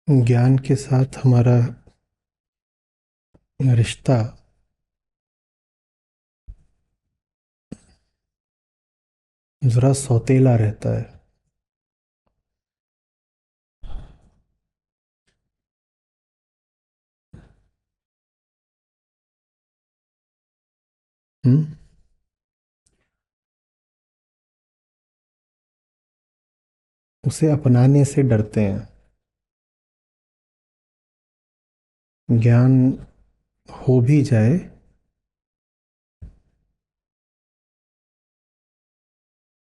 ज्ञान के साथ हमारा रिश्ता ज़रा सौतेला रहता है। हम्म। उसे अपनाने से डरते हैं। ज्ञान हो भी जाए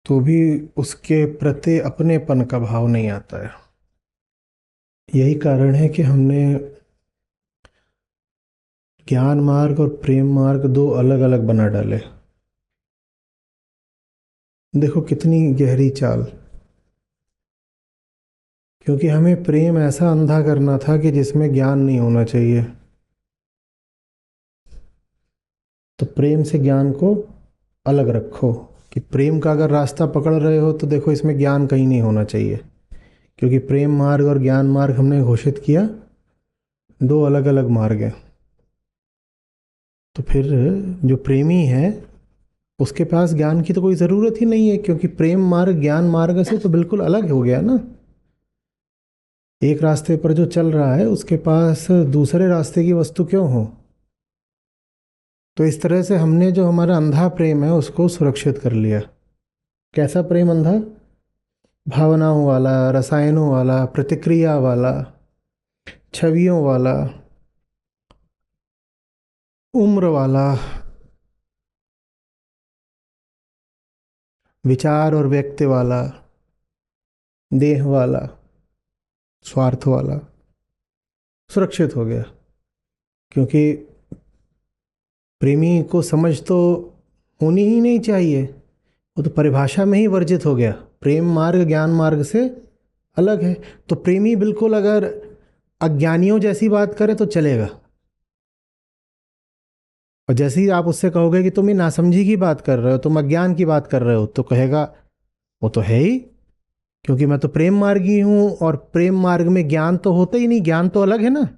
तो भी उसके प्रति अपनेपन का भाव नहीं आता है। यही कारण है कि हमने ज्ञान मार्ग और प्रेम मार्ग दो अलग अलग बना डाले। देखो कितनी गहरी चाल। क्योंकि हमें प्रेम ऐसा अंधा करना था कि जिसमें ज्ञान नहीं होना चाहिए, तो प्रेम से ज्ञान को अलग रखो। कि प्रेम का अगर रास्ता पकड़ रहे हो तो देखो इसमें ज्ञान कहीं नहीं होना चाहिए। क्योंकि प्रेम मार्ग और ज्ञान मार्ग हमने घोषित किया दो अलग अलग मार्ग हैं। तो फिर जो प्रेमी है उसके पास ज्ञान की तो कोई ज़रूरत ही नहीं है, क्योंकि प्रेम मार्ग ज्ञान मार्ग से तो बिल्कुल अलग हो गया ना। एक रास्ते पर जो चल रहा है उसके पास दूसरे रास्ते की वस्तु क्यों हो। तो इस तरह से हमने जो हमारा अंधा प्रेम है उसको सुरक्षित कर लिया। कैसा प्रेम अंधा? भावनाओं वाला, रसायनों वाला, प्रतिक्रिया वाला, छवियों वाला, उम्र वाला, विचार और व्यक्ति वाला, देह वाला, स्वार्थ वाला सुरक्षित हो गया। क्योंकि प्रेमी को समझ तो होनी ही नहीं चाहिए, वो तो परिभाषा में ही वर्जित हो गया। प्रेम मार्ग ज्ञान मार्ग से अलग है। तो प्रेमी बिल्कुल अगर अज्ञानियों जैसी बात करे तो चलेगा, और जैसे ही आप उससे कहोगे कि तुम ही नासमझी की बात कर रहे हो, तुम अज्ञान की बात कर रहे हो, तो कहेगा वो तो है ही, क्योंकि मैं तो प्रेम मार्गी हूं और प्रेम मार्ग में ज्ञान तो होता ही नहीं, ज्ञान तो अलग है ना,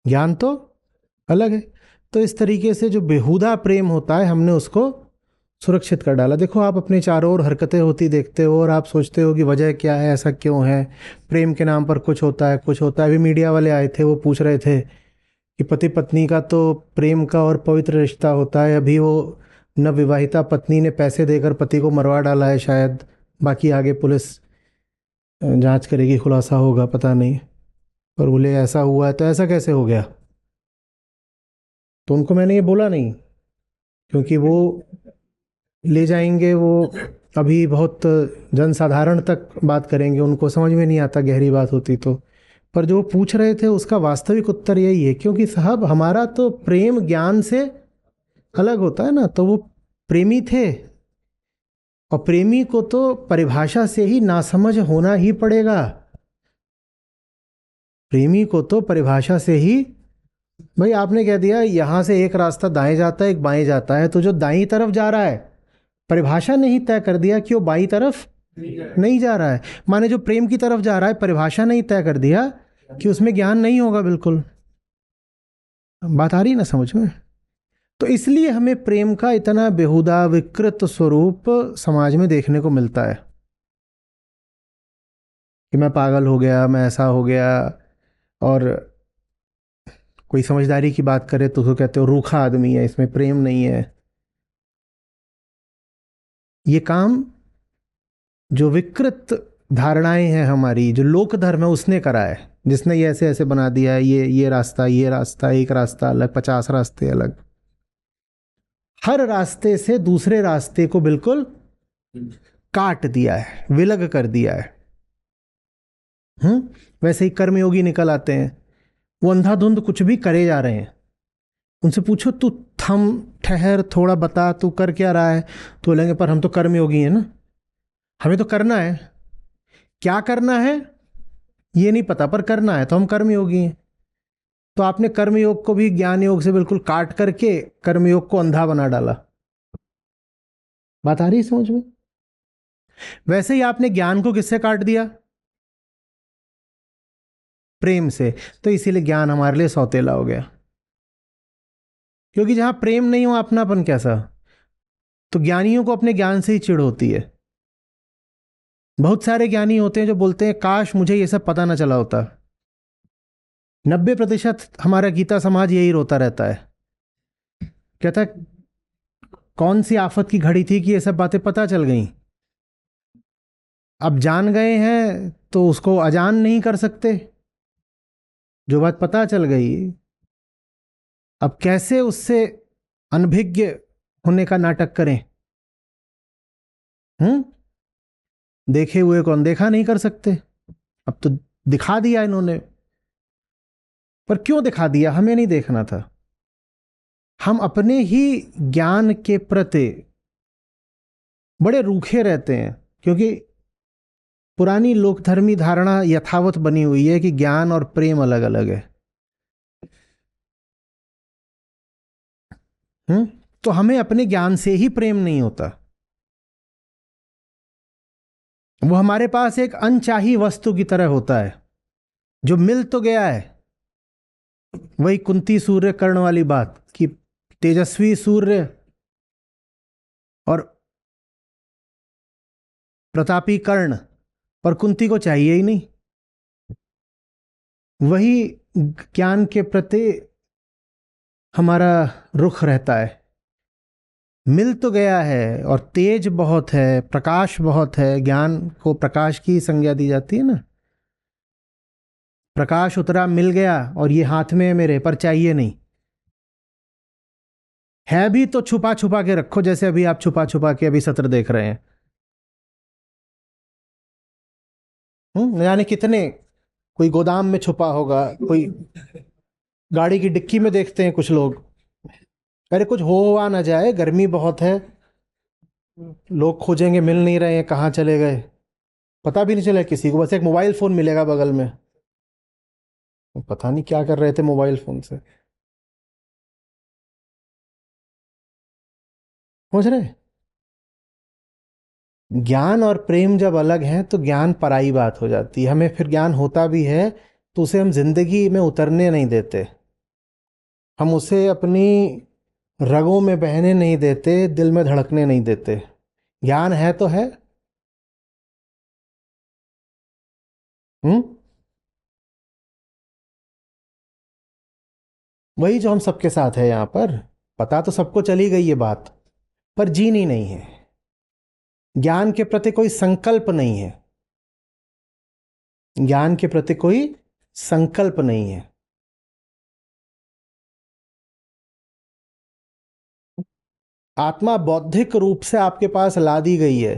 ज्ञान तो अलग है। तो इस तरीके से जो बेहुदा प्रेम होता है हमने उसको सुरक्षित कर डाला। देखो आप अपने चारों ओर हरकतें होती देखते हो और आप सोचते हो कि वजह क्या है, ऐसा क्यों है। प्रेम के नाम पर कुछ होता है, कुछ होता है। अभी मीडिया वाले आए थे, वो पूछ रहे थे कि पति पत्नी का तो प्रेम का और पवित्र रिश्ता होता है। अभी वो नवविवाहिता पत्नी ने पैसे देकर पति को मरवा डाला है शायद। बाकी आगे पुलिस जांच करेगी, खुलासा होगा, पता नहीं। पर बोले ऐसा हुआ है, तो ऐसा कैसे हो गया? तो उनको मैंने ये बोला नहीं, क्योंकि वो ले जाएंगे, वो अभी बहुत जनसाधारण तक बात करेंगे, उनको समझ में नहीं आता गहरी बात होती तो। पर जो वो पूछ रहे थे उसका वास्तविक उत्तर यही है, क्योंकि साहब हमारा तो प्रेम ज्ञान से अलग होता है ना। तो वो प्रेमी थे, और प्रेमी को तो परिभाषा से ही नासमझ होना ही पड़ेगा। प्रेमी को तो परिभाषा से ही, भाई आपने कह दिया यहां से एक रास्ता दाएं जाता है एक बाएं जाता है, तो जो दाईं तरफ जा रहा है परिभाषा ने ही तय कर दिया कि वो बाईं तरफ नहीं जा रहा है। माने जो प्रेम की तरफ जा रहा है परिभाषा ने ही तय कर दिया कि उसमें ज्ञान नहीं होगा बिल्कुल। बात आ रही ना समझ में? तो इसलिए हमें प्रेम का इतना बेहुदा विकृत स्वरूप समाज में देखने को मिलता है कि मैं पागल हो गया, मैं ऐसा हो गया। और कोई समझदारी की बात करे तो उसको कहते हो रूखा आदमी है, इसमें प्रेम नहीं है। ये काम जो विकृत धारणाएं हैं हमारी, जो लोक धर्म है उसने करा है, जिसने ये ऐसे ऐसे बना दिया है, ये रास्ता, एक रास्ता अलग, 50 रास्ते अलग। हर रास्ते से दूसरे रास्ते को बिल्कुल काट दिया है, विलग कर दिया है। वैसे ही कर्मयोगी निकल आते हैं, वो अंधाधुंध कुछ भी करे जा रहे हैं। उनसे पूछो तू थम, ठहर, थोड़ा बता तू कर क्या रहा है, तो बोलेंगे पर हम तो कर्मयोगी हैं ना, हमें तो करना है। क्या करना है ये नहीं पता, पर करना है तो हम कर्मयोगी हैं। तो आपने कर्मयोग को भी ज्ञान योग से बिल्कुल काट करके कर्मयोग को अंधा बना डाला। बात आ रही है समझ में? वैसे ही आपने ज्ञान को किससे काट दिया? प्रेम से, तो इसीलिए ज्ञान हमारे लिए सौतेला हो गया। क्योंकि जहां प्रेम नहीं हो, अपनापन कैसा? तो ज्ञानियों को अपने ज्ञान से ही चिढ़ होती है। बहुत सारे ज्ञानी होते हैं जो बोलते हैं काश मुझे ये सब पता ना चला होता। 90% हमारा गीता समाज यही रोता रहता है, कहता है कौन सी आफत की घड़ी थी कि ये सब बातें पता चल गई। अब जान गए हैं तो उसको अजान नहीं कर सकते। जो बात पता चल गई, अब कैसे उससे अनभिज्ञ होने का नाटक करें? देखे हुए को अनदेखा नहीं कर सकते। अब तो दिखा दिया इन्होंने, पर क्यों दिखा दिया? हमें नहीं देखना था। हम अपने ही ज्ञान के प्रति बड़े रूखे रहते हैं, क्योंकि पुरानी लोकधर्मी धारणा यथावत बनी हुई है कि ज्ञान और प्रेम अलग अलग है। तो हमें अपने ज्ञान से ही प्रेम नहीं होता। वो हमारे पास एक अनचाही वस्तु की तरह होता है, जो मिल तो गया है। वही कुंती सूर्य कर्ण वाली बात कि तेजस्वी सूर्य और प्रतापी कर्ण, पर कुंती को चाहिए ही नहीं। वही ज्ञान के प्रति हमारा रुख रहता है। मिल तो गया है और तेज बहुत है, प्रकाश बहुत है। ज्ञान को प्रकाश की संज्ञा दी जाती है ना। प्रकाश उतरा, मिल गया, और ये हाथ में है मेरे, पर चाहिए नहीं। है भी तो छुपा छुपा के रखो, जैसे अभी आप छुपा छुपा के अभी सत्र देख रहे हैं। न जाने कितने, कोई गोदाम में छुपा होगा, कोई गाड़ी की डिक्की में देखते हैं कुछ लोग। अरे कुछ हो आ ना जाए, गर्मी बहुत है, लोग खोजेंगे मिल नहीं रहे हैं, कहाँ चले गए, पता भी नहीं चला किसी को। बस एक मोबाइल फोन मिलेगा बगल में, पता नहीं क्या कर रहे थे मोबाइल फोन से। समझ रहे? ज्ञान और प्रेम जब अलग हैं तो ज्ञान पराई बात हो जाती है। हमें फिर ज्ञान होता भी है तो उसे हम जिंदगी में उतरने नहीं देते, हम उसे अपनी रगों में बहने नहीं देते, दिल में धड़कने नहीं देते। ज्ञान है तो है। हम्म वही जो हम सबके साथ है यहाँ पर। पता तो सबको चली गई ये बात, पर जीनी नहीं है। ज्ञान के प्रति कोई संकल्प नहीं है। ज्ञान के प्रति कोई संकल्प नहीं है। आत्मा बौद्धिक रूप से आपके पास ला दी गई है,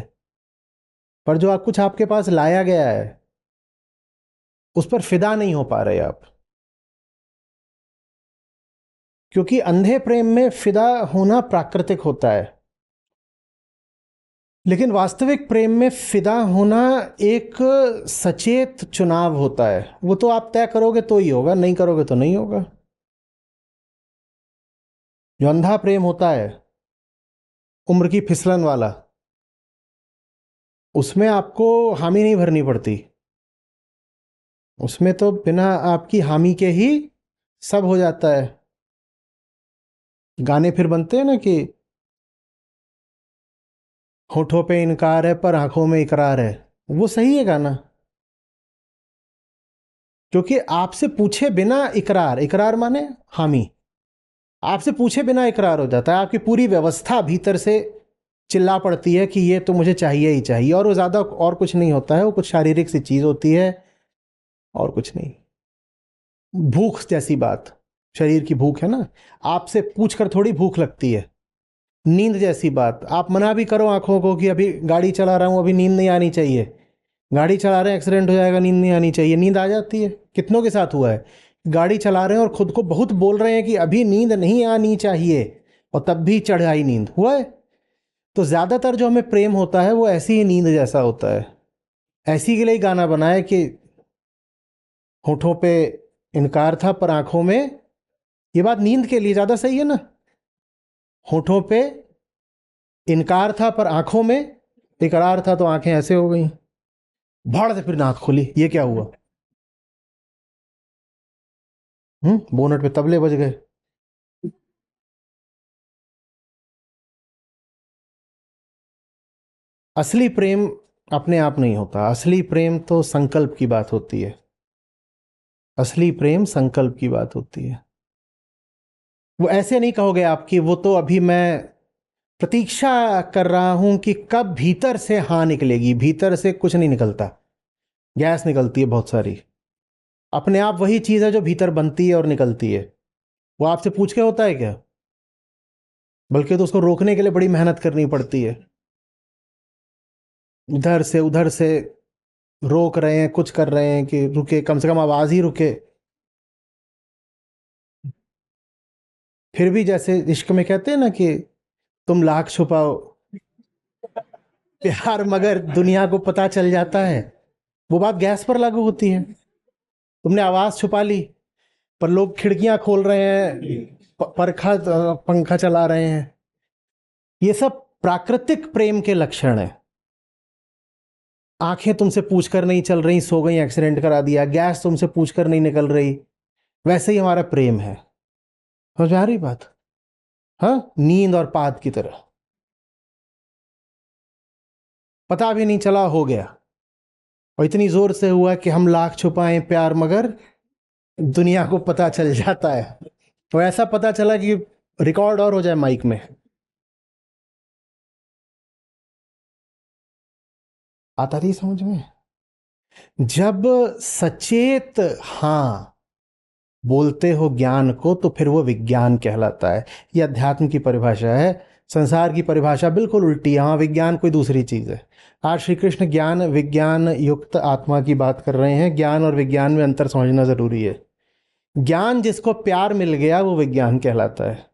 पर जो कुछ आपके पास लाया गया है उस पर फिदा नहीं हो पा रहे आप। क्योंकि अंधे प्रेम में फिदा होना प्राकृतिक होता है, लेकिन वास्तविक प्रेम में फिदा होना एक सचेत चुनाव होता है। वो तो आप तय करोगे तो ही होगा, नहीं करोगे तो नहीं होगा। जो अंधा प्रेम होता है, उम्र की फिसलन वाला, उसमें आपको हामी नहीं भरनी पड़ती। उसमें तो बिना आपकी हामी के ही सब हो जाता है। गाने फिर बनते हैं ना कि होठों पे इनकार है पर आंखों में इकरार है। वो सही है गाना, क्योंकि आपसे पूछे बिना इकरार, इकरार माने हामी, आपसे पूछे बिना इकरार हो जाता है। आपकी पूरी व्यवस्था भीतर से चिल्ला पड़ती है कि ये तो मुझे चाहिए ही चाहिए, और वो ज़्यादा और कुछ नहीं होता है, वो कुछ शारीरिक सी चीज़ होती है और कुछ नहीं। भूख जैसी बात, शरीर की भूख है ना, आपसे पूछ कर थोड़ी भूख लगती है। नींद जैसी बात, आप मना भी करो आंखों को कि अभी गाड़ी चला रहा हूँ, अभी नींद नहीं आनी चाहिए, गाड़ी चला रहे हैं एक्सीडेंट हो जाएगा, नींद नहीं आनी चाहिए, नींद आ जाती है। कितनों के साथ हुआ है, गाड़ी चला रहे हैं और खुद को बहुत बोल रहे हैं कि अभी नींद नहीं आनी चाहिए, और तब भी चढ़ आई नींद। हुआ है। तो ज़्यादातर जो हमें प्रेम होता है वो ऐसी ही नींद जैसा होता है। ऐसी के लिए गाना बनाए कि होठों पे इनकार था पर आंखों में, ये बात नींद के लिए ज़्यादा सही है ना। होठों पे इनकार था पर आंखों में इकरार था, तो आंखें ऐसे हो गई, भड़ से फिर आंख खुली, ये क्या हुआ। बोनट पे तबले बज गए। असली प्रेम अपने आप नहीं होता, असली प्रेम तो संकल्प की बात होती है। असली प्रेम संकल्प की बात होती है। वो ऐसे नहीं कहोगे आप कि वो तो अभी मैं प्रतीक्षा कर रहा हूं कि कब भीतर से हाँ निकलेगी। भीतर से कुछ नहीं निकलता, गैस निकलती है बहुत सारी। अपने आप वही चीज है जो भीतर बनती है और निकलती है। वो आपसे पूछ के होता है क्या? बल्कि तो उसको रोकने के लिए बड़ी मेहनत करनी पड़ती है। इधर से उधर से रोक रहे हैं, कुछ कर रहे हैं कि रुके, कम से कम आवाज ही रुके। फिर भी जैसे इश्क में कहते हैं ना कि तुम लाख छुपाओ प्यार मगर दुनिया को पता चल जाता है। वो बात गैस पर लागू होती है। तुमने आवाज छुपा ली, पर लोग खिड़कियां खोल रहे हैं, पंखा चला रहे हैं। ये सब प्राकृतिक प्रेम के लक्षण है। आंखें तुमसे पूछकर नहीं चल रही, सो गई, एक्सीडेंट करा दिया। गैस तुमसे पूछकर नहीं निकल रही। वैसे ही हमारा प्रेम है। समझ में आ रही बात? हाँ, नींद और पाद की तरह, पता भी नहीं चला, हो गया। और इतनी जोर से हुआ कि हम लाख छुपाएं प्यार मगर दुनिया को पता चल जाता है। तो ऐसा पता चला कि रिकॉर्ड और हो जाए माइक में। आता रही समझ में? जब सचेत हाँ बोलते हो ज्ञान को, तो फिर वो विज्ञान कहलाता है। ये अध्यात्म की परिभाषा है। संसार की परिभाषा बिल्कुल उल्टी है। हाँ, विज्ञान कोई दूसरी चीज है। आज श्री कृष्ण ज्ञान विज्ञान युक्त आत्मा की बात कर रहे हैं। ज्ञान और विज्ञान में अंतर समझना जरूरी है। ज्ञान जिसको प्यार मिल गया वो विज्ञान कहलाता है।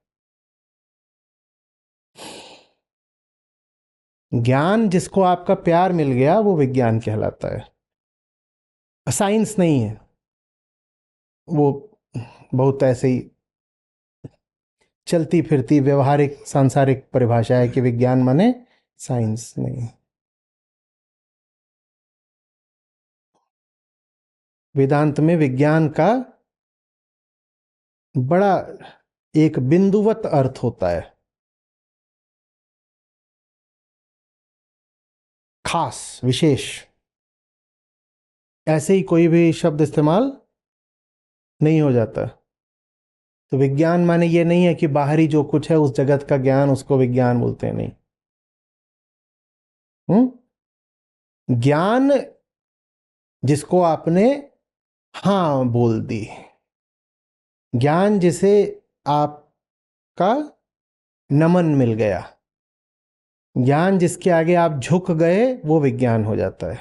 ज्ञान जिसको आपका प्यार मिल गया वो विज्ञान कहलाता है। साइंस नहीं है वो, बहुत ऐसे ही चलती फिरती व्यवहारिक सांसारिक परिभाषा है कि विज्ञान माने साइंस नहीं। वेदांत में विज्ञान का बड़ा एक बिंदुवत अर्थ होता है, खास विशेष। ऐसे ही कोई भी शब्द इस्तेमाल नहीं हो जाता। तो विज्ञान माने ये नहीं है कि बाहरी जो कुछ है उस जगत का ज्ञान, उसको विज्ञान बोलते हैं, नहीं। ज्ञान जिसको आपने हाँ बोल दी, ज्ञान जिसे आपका नमन मिल गया, ज्ञान जिसके आगे आप झुक गए, वो विज्ञान हो जाता है।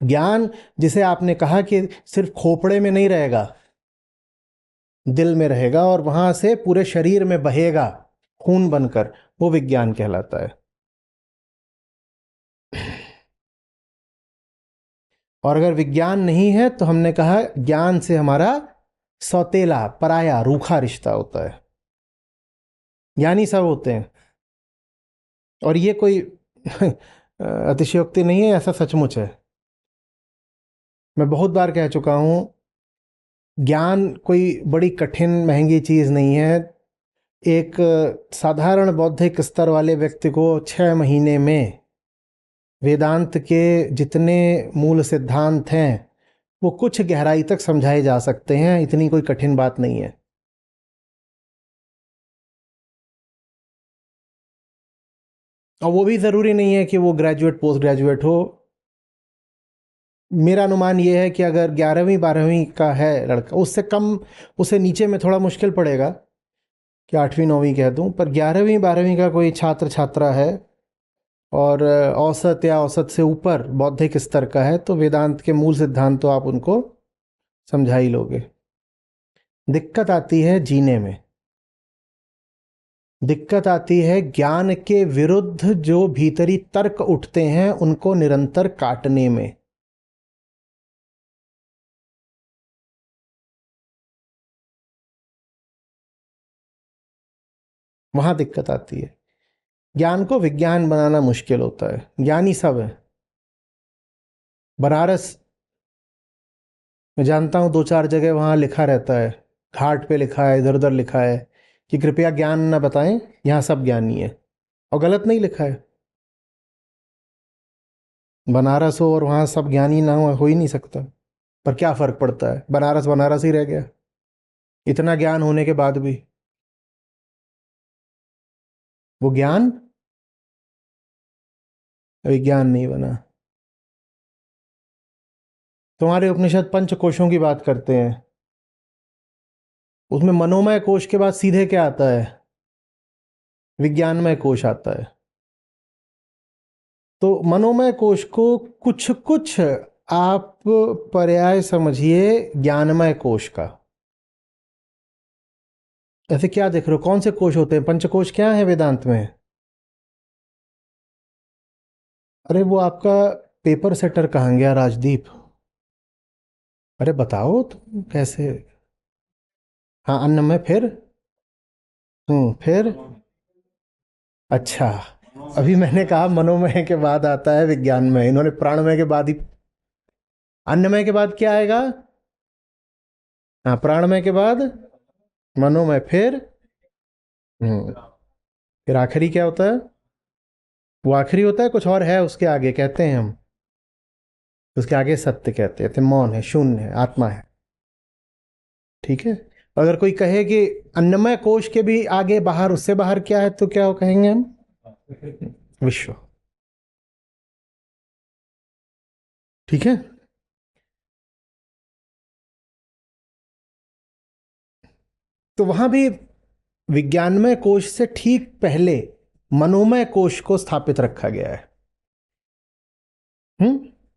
ज्ञान जिसे आपने कहा कि सिर्फ खोपड़े में नहीं रहेगा, दिल में रहेगा और वहां से पूरे शरीर में बहेगा खून बनकर, वो विज्ञान कहलाता है। और अगर विज्ञान नहीं है तो हमने कहा ज्ञान से हमारा सौतेला, पराया, रूखा रिश्ता होता है। ज्ञानी सब होते हैं। और ये कोई अतिशयोक्ति नहीं है, ऐसा सचमुच है। मैं बहुत बार कह चुका हूं, ज्ञान कोई बड़ी कठिन महंगी चीज नहीं है। एक साधारण बौद्धिक स्तर वाले व्यक्ति को 6 महीने में वेदांत के जितने मूल सिद्धांत हैं वो कुछ गहराई तक समझाए जा सकते हैं। इतनी कोई कठिन बात नहीं है। और वो भी ज़रूरी नहीं है कि वो ग्रेजुएट पोस्ट ग्रेजुएट हो। मेरा अनुमान ये है कि अगर 11वीं 12वीं का है लड़का, उससे कम, उसे नीचे में थोड़ा मुश्किल पड़ेगा कि 8वीं 9वीं कह दूं, पर 11वीं 12वीं का कोई छात्र छात्रा है और औसत या औसत से ऊपर बौद्धिक स्तर का है, तो वेदांत के मूल सिद्धांत तो आप उनको समझा ही लोगे। दिक्कत आती है जीने में। दिक्कत आती है ज्ञान के विरुद्ध जो भीतरी तर्क उठते हैं उनको निरंतर काटने में। वहां दिक्कत आती है। ज्ञान को विज्ञान बनाना मुश्किल होता है। ज्ञानी सब है। बनारस मैं जानता हूँ 2-4 जगह वहाँ लिखा रहता है, घाट पे लिखा है, इधर उधर लिखा है कि कृपया ज्ञान न बताएं, यहाँ सब ज्ञानी है। और गलत नहीं लिखा है। बनारस हो और वहाँ सब ज्ञानी ना हो ही नहीं सकता। पर क्या फर्क पड़ता है, बनारस बनारस ही रह गया, इतना ज्ञान होने के बाद भी। वो ज्ञान विज्ञान नहीं बना। तुम्हारे उपनिषद पंच कोशों की बात करते हैं, उसमें मनोमय कोश के बाद सीधे क्या आता है? विज्ञानमय कोश आता है। तो मनोमय कोश को कुछ कुछ आप पर्याय समझिए ज्ञानमय कोश का। ऐसे क्या देख रहे हो, कौन से कोश होते हैं? पंचकोश क्या है वेदांत में? अरे वो आपका पेपर सेटर कहाँ गया राजदीप? अरे बताओ तुम कैसे। हाँ, अन्नमय, फिर? फिर? अच्छा, अभी मैंने कहा मनोमय के बाद आता है विज्ञानमय, इन्होंने प्राणमय के बाद ही। अन्नमय के बाद क्या आएगा? हाँ, प्राणमय के बाद मनोमय, हम्म फिर आखिरी क्या होता है? वो आखिरी होता है, कुछ और है उसके आगे कहते हैं हम, उसके आगे सत्य कहते हैं, तो मौन है, शून्य है, आत्मा है। ठीक है। अगर कोई कहे कि अन्नमय कोश के भी आगे बाहर, उससे बाहर क्या है, तो क्या वो कहेंगे हम? विश्व। ठीक है। तो वहां भी विज्ञानमय कोश से ठीक पहले मनोमय कोश को स्थापित रखा गया है।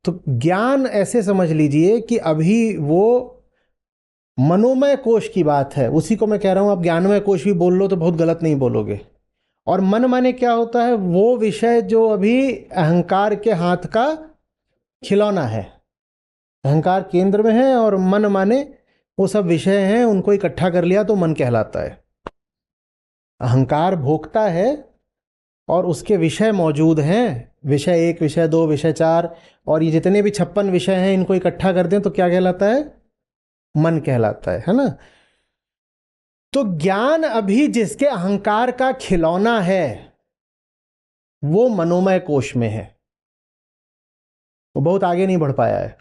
तो ज्ञान ऐसे समझ लीजिए कि अभी वो मनोमय कोश की बात है, उसी को मैं कह रहा हूं। आप ज्ञानमय कोश भी बोल लो तो बहुत गलत नहीं बोलोगे। और मन माने क्या होता है? वो विषय जो अभी अहंकार के हाथ का खिलौना है, अहंकार केंद्र में है, और मन माने वो सब विषय हैं, उनको इकट्ठा कर लिया तो मन कहलाता है। अहंकार भोगता है और उसके विषय मौजूद हैं, विषय 1, विषय 2, विषय 4, और ये जितने भी 56 विषय हैं, इनको इकट्ठा कर दें तो क्या कहलाता है? मन कहलाता है ना? तो ज्ञान अभी जिसके अहंकार का खिलौना है वो मनोमय कोश में है, वो बहुत आगे नहीं बढ़ पाया है।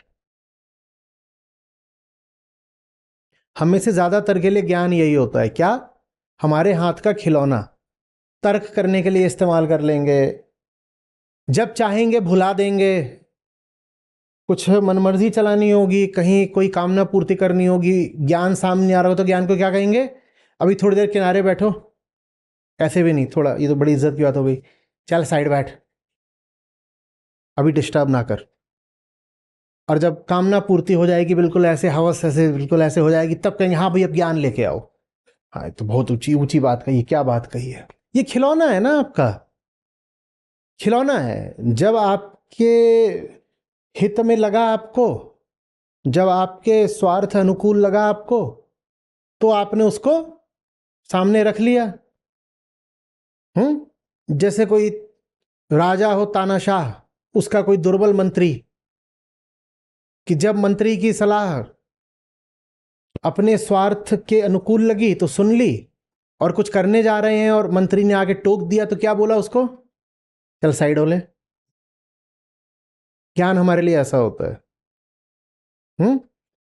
हम में से ज्यादातर के लिए ज्ञान यही होता है, क्या? हमारे हाथ का खिलौना, तर्क करने के लिए इस्तेमाल कर लेंगे, जब चाहेंगे भुला देंगे, कुछ मनमर्जी चलानी होगी, कहीं कोई कामना पूर्ति करनी होगी, ज्ञान सामने आ रहा हो तो ज्ञान को क्या कहेंगे? अभी थोड़ी देर किनारे बैठो। ऐसे भी नहीं, थोड़ा, ये तो बड़ी इज्जत की बात हो गई, चल साइड बैठ, अभी डिस्टर्ब ना कर। और जब कामना पूर्ति हो जाएगी, बिल्कुल ऐसे हवस, ऐसे बिल्कुल ऐसे हो जाएगी, तब कहेंगे हाँ भाई अब ज्ञान लेके आओ। हाँ, ये तो बहुत ऊंची ऊंची बात कही, क्या बात कही है? ये खिलौना है ना आपका, खिलौना है। जब आपके हित में लगा आपको, जब आपके स्वार्थ अनुकूल लगा आपको, तो आपने उसको सामने रख लिया। जैसे कोई राजा हो तानाशाह, उसका कोई दुर्बल मंत्री, कि जब मंत्री की सलाह अपने स्वार्थ के अनुकूल लगी तो सुन ली, और कुछ करने जा रहे हैं और मंत्री ने आगे टोक दिया तो क्या बोला उसको? चल साइड हो ले। ज्ञान हमारे लिए ऐसा होता है।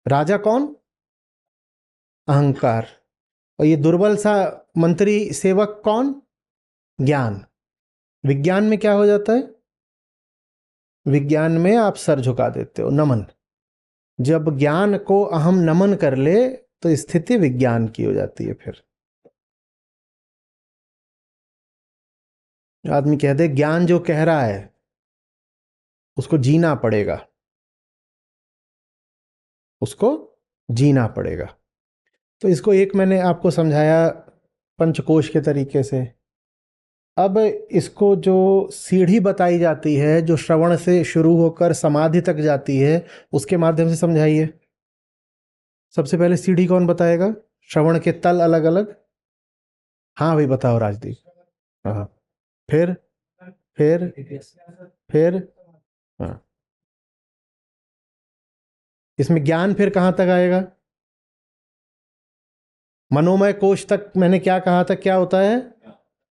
राजा कौन? अहंकार। और ये दुर्बल सा मंत्री सेवक कौन? ज्ञान। विज्ञान में क्या हो जाता है? विज्ञान में आप सर झुका देते हो, नमन। जब ज्ञान को अहम नमन कर ले तो स्थिति विज्ञान की हो जाती है। फिर आदमी कह दे ज्ञान जो कह रहा है उसको जीना पड़ेगा, उसको जीना पड़ेगा। तो इसको एक मैंने आपको समझाया पंचकोश के तरीके से। अब इसको जो सीढ़ी बताई जाती है, जो श्रवण से शुरू होकर समाधि तक जाती है, उसके माध्यम से समझाइए। सबसे पहले सीढ़ी कौन बताएगा? श्रवण के तल अलग अलग। हाँ भाई बताओ राजदीप। हाँ, फिर? फिर? फिर? हाँ, इसमें ज्ञान फिर कहाँ तक आएगा? मनोमय कोश तक मैंने क्या कहा था, क्या होता है?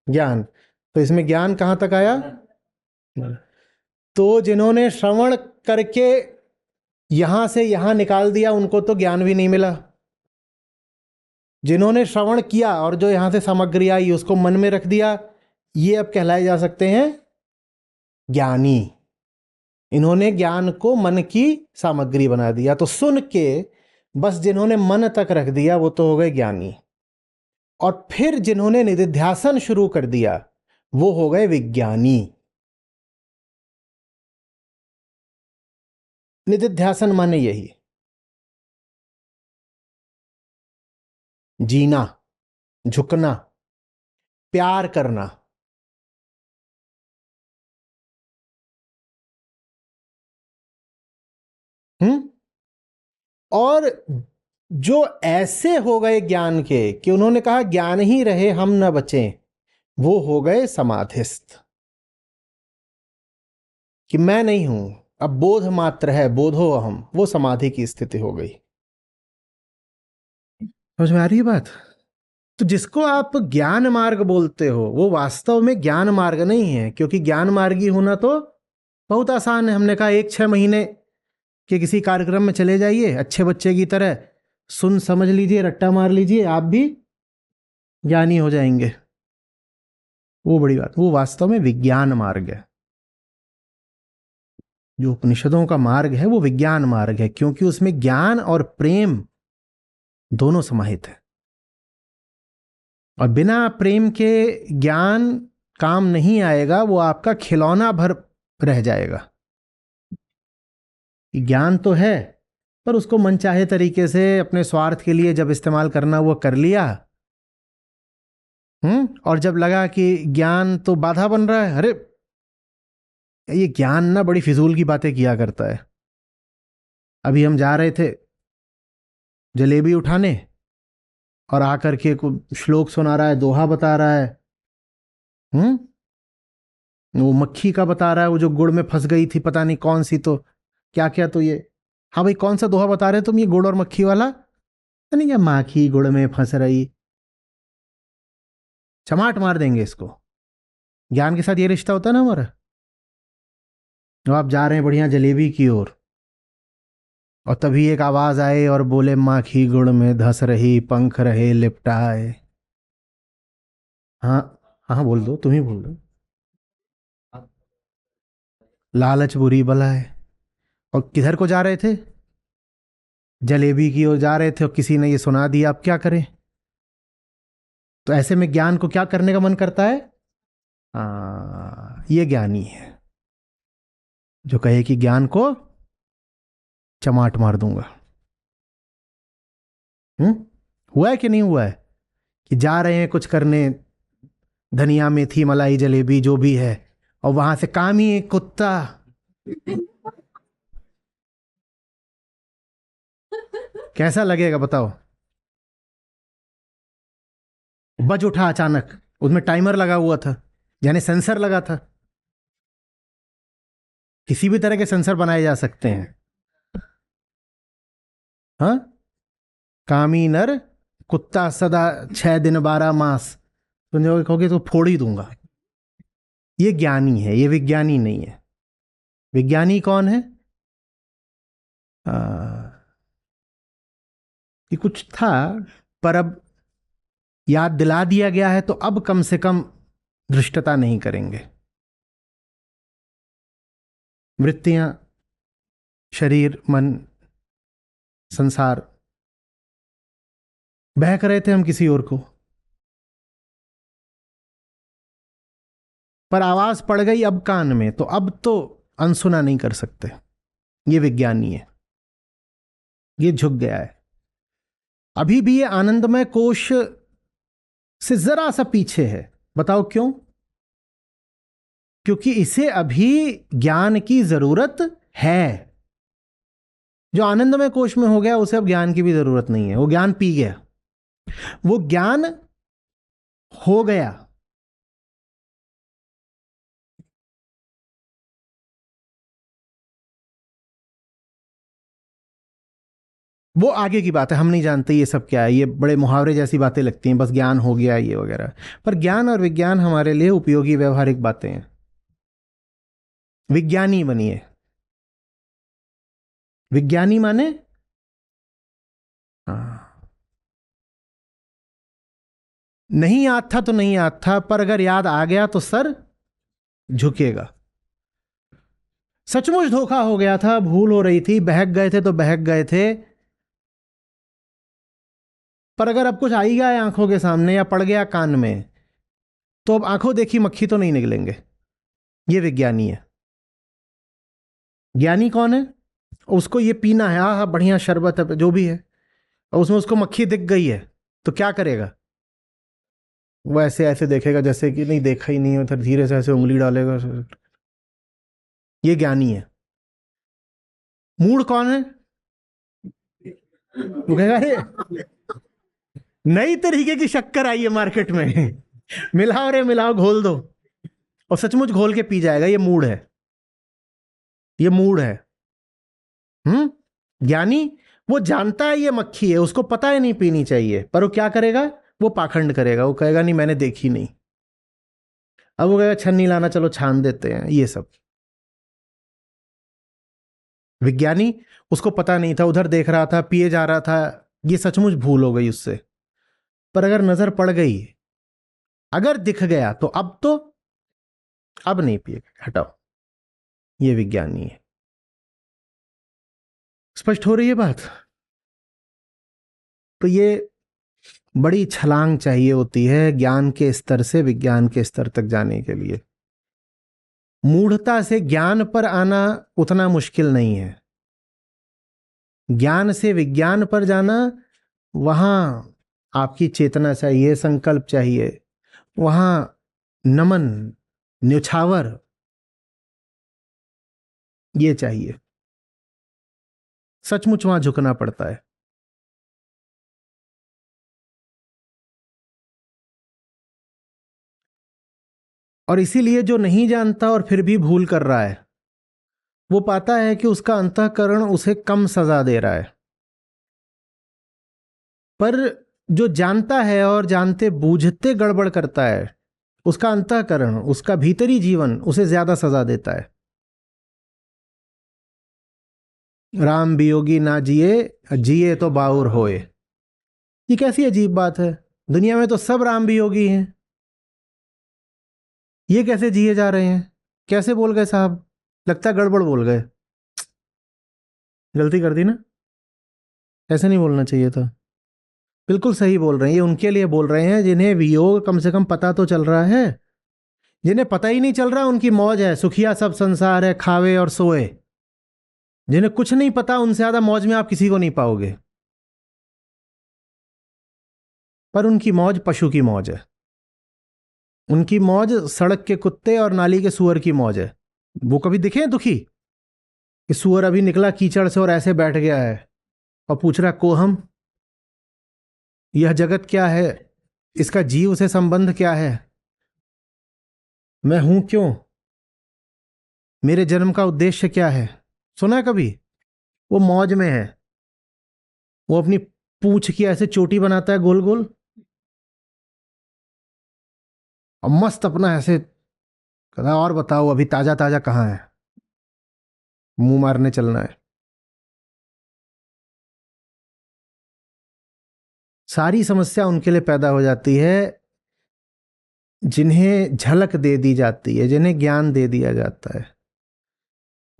ज्ञान। तो इसमें ज्ञान कहाँ तक आया? तो जिन्होंने श्रवण करके यहां से यहां निकाल दिया उनको तो ज्ञान भी नहीं मिला। जिन्होंने श्रवण किया और जो यहां से सामग्री आई उसको मन में रख दिया, ये अब कहलाए जा सकते हैं ज्ञानी। इन्होंने ज्ञान को मन की सामग्री बना दिया। तो सुन के बस जिन्होंने मन तक रख दिया वो तो हो गए ज्ञानी। और फिर जिन्होंने निधिध्यासन शुरू कर दिया वो हो गए विज्ञानी। निधिध्यासन माने यही जीना, झुकना, प्यार करना। और जो ऐसे हो गए ज्ञान के कि उन्होंने कहा ज्ञान ही रहे हम न बचें, वो हो गए समाधिस्थ। कि मैं नहीं हूं, अब बोध मात्र है, बोधो अहम, वो समाधि की स्थिति हो गई। समझ में आ रही है बात? तो जिसको आप ज्ञान मार्ग बोलते हो वो वास्तव में ज्ञान मार्ग नहीं है, क्योंकि ज्ञान मार्गी होना तो बहुत आसान है। हमने कहा 1-6 महीने के किसी कार्यक्रम में चले जाइए, अच्छे बच्चे की तरह सुन समझ लीजिए, रट्टा मार लीजिए, आप भी ज्ञानी हो जाएंगे। वो बड़ी बात। वो वास्तव में विज्ञान मार्ग है। जो उपनिषदों का मार्ग है वो विज्ञान मार्ग है, क्योंकि उसमें ज्ञान और प्रेम दोनों समाहित है। और बिना प्रेम के ज्ञान काम नहीं आएगा, वो आपका खिलौना भर रह जाएगा। ज्ञान तो है पर उसको मनचाहे तरीके से अपने स्वार्थ के लिए जब इस्तेमाल करना वो कर लिया। और जब लगा कि ज्ञान तो बाधा बन रहा है, अरे ये ज्ञान ना बड़ी फिजूल की बातें किया करता है। अभी हम जा रहे थे जलेबी उठाने और आकर के श्लोक सुना रहा है, दोहा बता रहा है। हम्म वो मक्खी का बता रहा है, वो जो गुड़ में फंस गई थी पता नहीं कौन सी, तो क्या क्या, तो ये हाँ भाई कौन सा दोहा बता रहे तुम, ये गुड़ और मक्खी वाला? नहीं, क्या माखी गुड़ में फंस रही। चमाट मार देंगे इसको। ज्ञान के साथ ये रिश्ता होता है ना हमारा। तो आप जा रहे हैं बढ़िया जलेबी की ओर और तभी एक आवाज आए और बोले माखी गुड़ में धस रही, पंख रहे लिपटाए। हाँ हाँ, बोल दो, तुम ही बोल दो। लालच बुरी बला है। और किधर को जा रहे थे? जलेबी की ओर जा रहे थे और किसी ने ये सुना दिया, अब क्या करें? तो ऐसे में ज्ञान को क्या करने का मन करता है? ये ज्ञानी है जो कहे कि ज्ञान को चमाट मार दूंगा। हुआ है कि नहीं हुआ है? कि जा रहे हैं कुछ करने, धनिया मेथी मलाई जलेबी जो भी है, और वहां से कामी एक कुत्ता कैसा लगेगा बताओ? बज उठा अचानक। उसमें टाइमर लगा हुआ था, यानी सेंसर लगा था। किसी भी तरह के सेंसर बनाए जा सकते हैं। हाँ, कामी नर कुत्ता सदा 6 दिन 12 मास, तुम कहोगे तो फोड़ ही दूंगा। ये ज्ञानी है, ये विज्ञानी नहीं है। विज्ञानी कौन है? कि कुछ था पर अब याद दिला दिया गया है, तो अब कम से कम धृष्टता नहीं करेंगे। वृत्तियां, शरीर, मन, संसार, बहक रहे थे हम किसी और को, पर आवाज पड़ गई अब कान में, तो अब तो अनसुना नहीं कर सकते। ये विज्ञानी है, ये झुक गया है। अभी भी ये आनंदमय कोश से जरा सा पीछे है। बताओ क्यों? क्योंकि इसे अभी ज्ञान की जरूरत है। जो आनंदमय कोश में हो गया उसे अब ज्ञान की भी जरूरत नहीं है, वो ज्ञान पी गया, वो ज्ञान हो गया। वो आगे की बात है, हम नहीं जानते ये सब क्या है, ये बड़े मुहावरे जैसी बातें लगती हैं, बस ज्ञान हो गया ये वगैरह। पर ज्ञान और विज्ञान हमारे लिए उपयोगी व्यवहारिक बातें हैं। विज्ञानी बनिए। विज्ञानी माने, हाँ, नहीं याद था तो नहीं याद था, पर अगर याद आ गया तो सर झुकेगा। सचमुच धोखा हो गया था, भूल हो रही थी, बहक गए थे तो बहक गए थे, पर अगर अब कुछ आई गया है आंखों के सामने या पड़ गया कान में, तो अब आंखों देखी मक्खी तो नहीं निकलेंगे। ये विज्ञानी है। ज्ञानी कौन है? उसको ये पीना है, हाँ बढ़िया शरबत है जो भी है, और उसमें उसको मक्खी दिख गई है, तो क्या करेगा? वो ऐसे ऐसे देखेगा जैसे कि नहीं देखा ही नहीं है, उधर धीरे से ऐसे उंगली डालेगा। ये ज्ञानी है। मूड कौन है? वो कहेगा अरे नई तरीके की शक्कर आई है मार्केट में, मिलाओ रे मिलाओ, घोल दो, और सचमुच घोल के पी जाएगा। ये मूड है, ये मूड है। ज्ञानी, वो जानता है ये मक्खी है, उसको पता है नहीं पीनी चाहिए, पर वो क्या करेगा? वो पाखंड करेगा, वो कहेगा नहीं मैंने देखी नहीं। अब वो कहेगा छन्नी लाना, चलो छान देते हैं। ये सब विज्ञानी, उसको पता नहीं था, उधर देख रहा था, पिए जा रहा था, ये सचमुच भूल हो गई उससे, पर अगर नजर पड़ गई, अगर दिख गया तो अब नहीं पिएगा, हटाओ। ये विज्ञानी है। स्पष्ट हो रही है बात? तो ये बड़ी छलांग चाहिए होती है ज्ञान के स्तर से विज्ञान के स्तर तक जाने के लिए। मूढ़ता से ज्ञान पर आना उतना मुश्किल नहीं है, ज्ञान से विज्ञान पर जाना, वहां आपकी चेतना चाहिए, संकल्प चाहिए, वहां नमन, न्यौछावर, ये चाहिए। सचमुच वहां झुकना पड़ता है। और इसीलिए जो नहीं जानता और फिर भी भूल कर रहा है, वो पाता है कि उसका अंतःकरण उसे कम सजा दे रहा है। पर जो जानता है और जानते बूझते गड़बड़ करता है, उसका अंतःकरण, उसका भीतरी जीवन उसे ज्यादा सजा देता है। राम वियोगी ना जिए, जिए तो बाउर होए। ये कैसी अजीब बात है, दुनिया में तो सब राम वियोगी हैं, ये कैसे जिए जा रहे हैं? कैसे बोल गए साहब, लगता है गड़बड़ बोल गए, गलती कर दी ना, ऐसे नहीं बोलना चाहिए था। बिल्कुल सही बोल रहे हैं, ये उनके लिए बोल रहे हैं जिन्हें वियोग कम से कम पता तो चल रहा है। जिन्हें पता ही नहीं चल रहा उनकी मौज है, सुखिया सब संसार है, खावे और सोए। जिन्हें कुछ नहीं पता उनसे ज्यादा मौज में आप किसी को नहीं पाओगे। पर उनकी मौज पशु की मौज है, उनकी मौज सड़क के कुत्ते और नाली के सूअर की मौज है। वो कभी दिखे दुखी कि सूअर अभी निकला कीचड़ से और ऐसे बैठ गया है और पूछ रहा को हम, यह जगत क्या है, इसका जीव से संबंध क्या है, मैं हूं क्यों, मेरे जन्म का उद्देश्य क्या है? सुना है कभी? वो मौज में है, वो अपनी पूंछ की ऐसे चोटी बनाता है गोल गोल, और मस्त अपना ऐसे कहता और बताओ अभी ताजा ताजा कहाँ है, मुंह मारने चलना है। सारी समस्या उनके लिए पैदा हो जाती है जिन्हें झलक दे दी जाती है, जिन्हें ज्ञान दे दिया जाता है,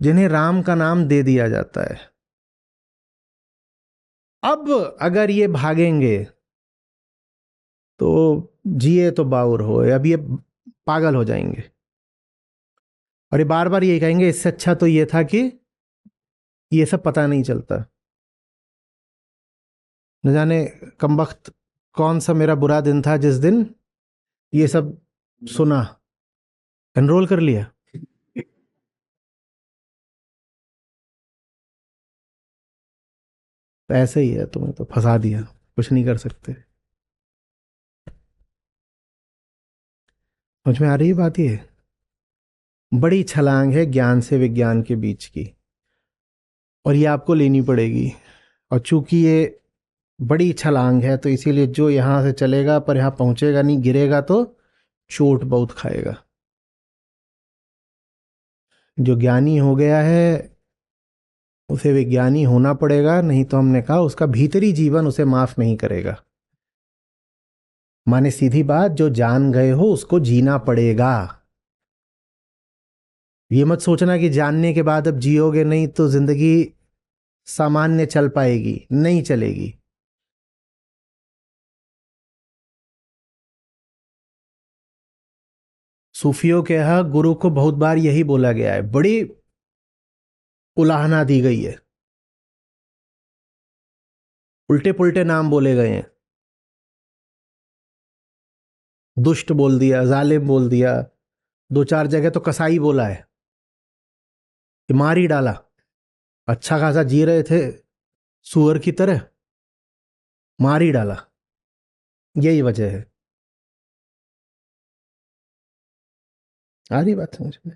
जिन्हें राम का नाम दे दिया जाता है। अब अगर ये भागेंगे तो जिए तो बाउर हो, अब ये पागल हो जाएंगे, और ये बार बार यही कहेंगे इससे अच्छा तो ये था कि ये सब पता नहीं चलता। न जाने कमबख्त कौन सा मेरा बुरा दिन था जिस दिन ये सब सुना, एनरोल कर लिया। तो ऐसे ही है, तुम्हें तो फंसा दिया, कुछ नहीं कर सकते। समझ में आ रही है बात? ये बड़ी छलांग है ज्ञान से विज्ञान के बीच की, और ये आपको लेनी पड़ेगी। और चूंकि ये बड़ी छलांग है तो इसीलिए जो यहाँ से चलेगा पर यहाँ पहुंचेगा नहीं, गिरेगा तो चोट बहुत खाएगा। जो ज्ञानी हो गया है उसे विज्ञानी होना पड़ेगा, नहीं तो हमने कहा उसका भीतरी जीवन उसे माफ नहीं करेगा। माने सीधी बात, जो जान गए हो उसको जीना पड़ेगा। ये मत सोचना कि जानने के बाद अब जियोगे नहीं तो जिंदगी सामान्य चल पाएगी, नहीं चलेगी। सूफियों के यहाँ गुरु को बहुत बार यही बोला गया है, बड़ी उलाहना दी गई है, उल्टे पुल्टे नाम बोले गए हैं। दुष्ट बोल दिया, जालिम बोल दिया, दो चार जगह तो कसाई बोला है कि मार ही डाला। अच्छा खासा जी रहे थे सुअर की तरह, मार ही डाला। यही वजह है। आ रही बात समझ में?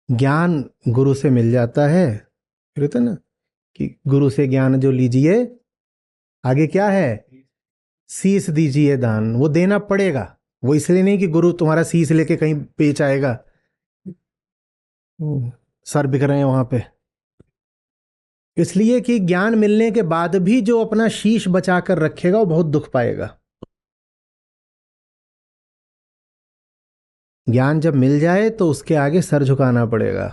ज्ञान गुरु से मिल जाता है, फिर होता ना कि गुरु से ज्ञान जो लीजिए, आगे क्या है, शीश दीजिए दान। वो देना पड़ेगा, वो इसलिए नहीं कि गुरु तुम्हारा शीश लेके कहीं बेच आएगा, सर बिक रहे हैं वहां पे। इसलिए कि ज्ञान मिलने के बाद भी जो अपना शीश बचा कर रखेगा वो बहुत दुख पाएगा। ज्ञान जब मिल जाए तो उसके आगे सर झुकाना पड़ेगा।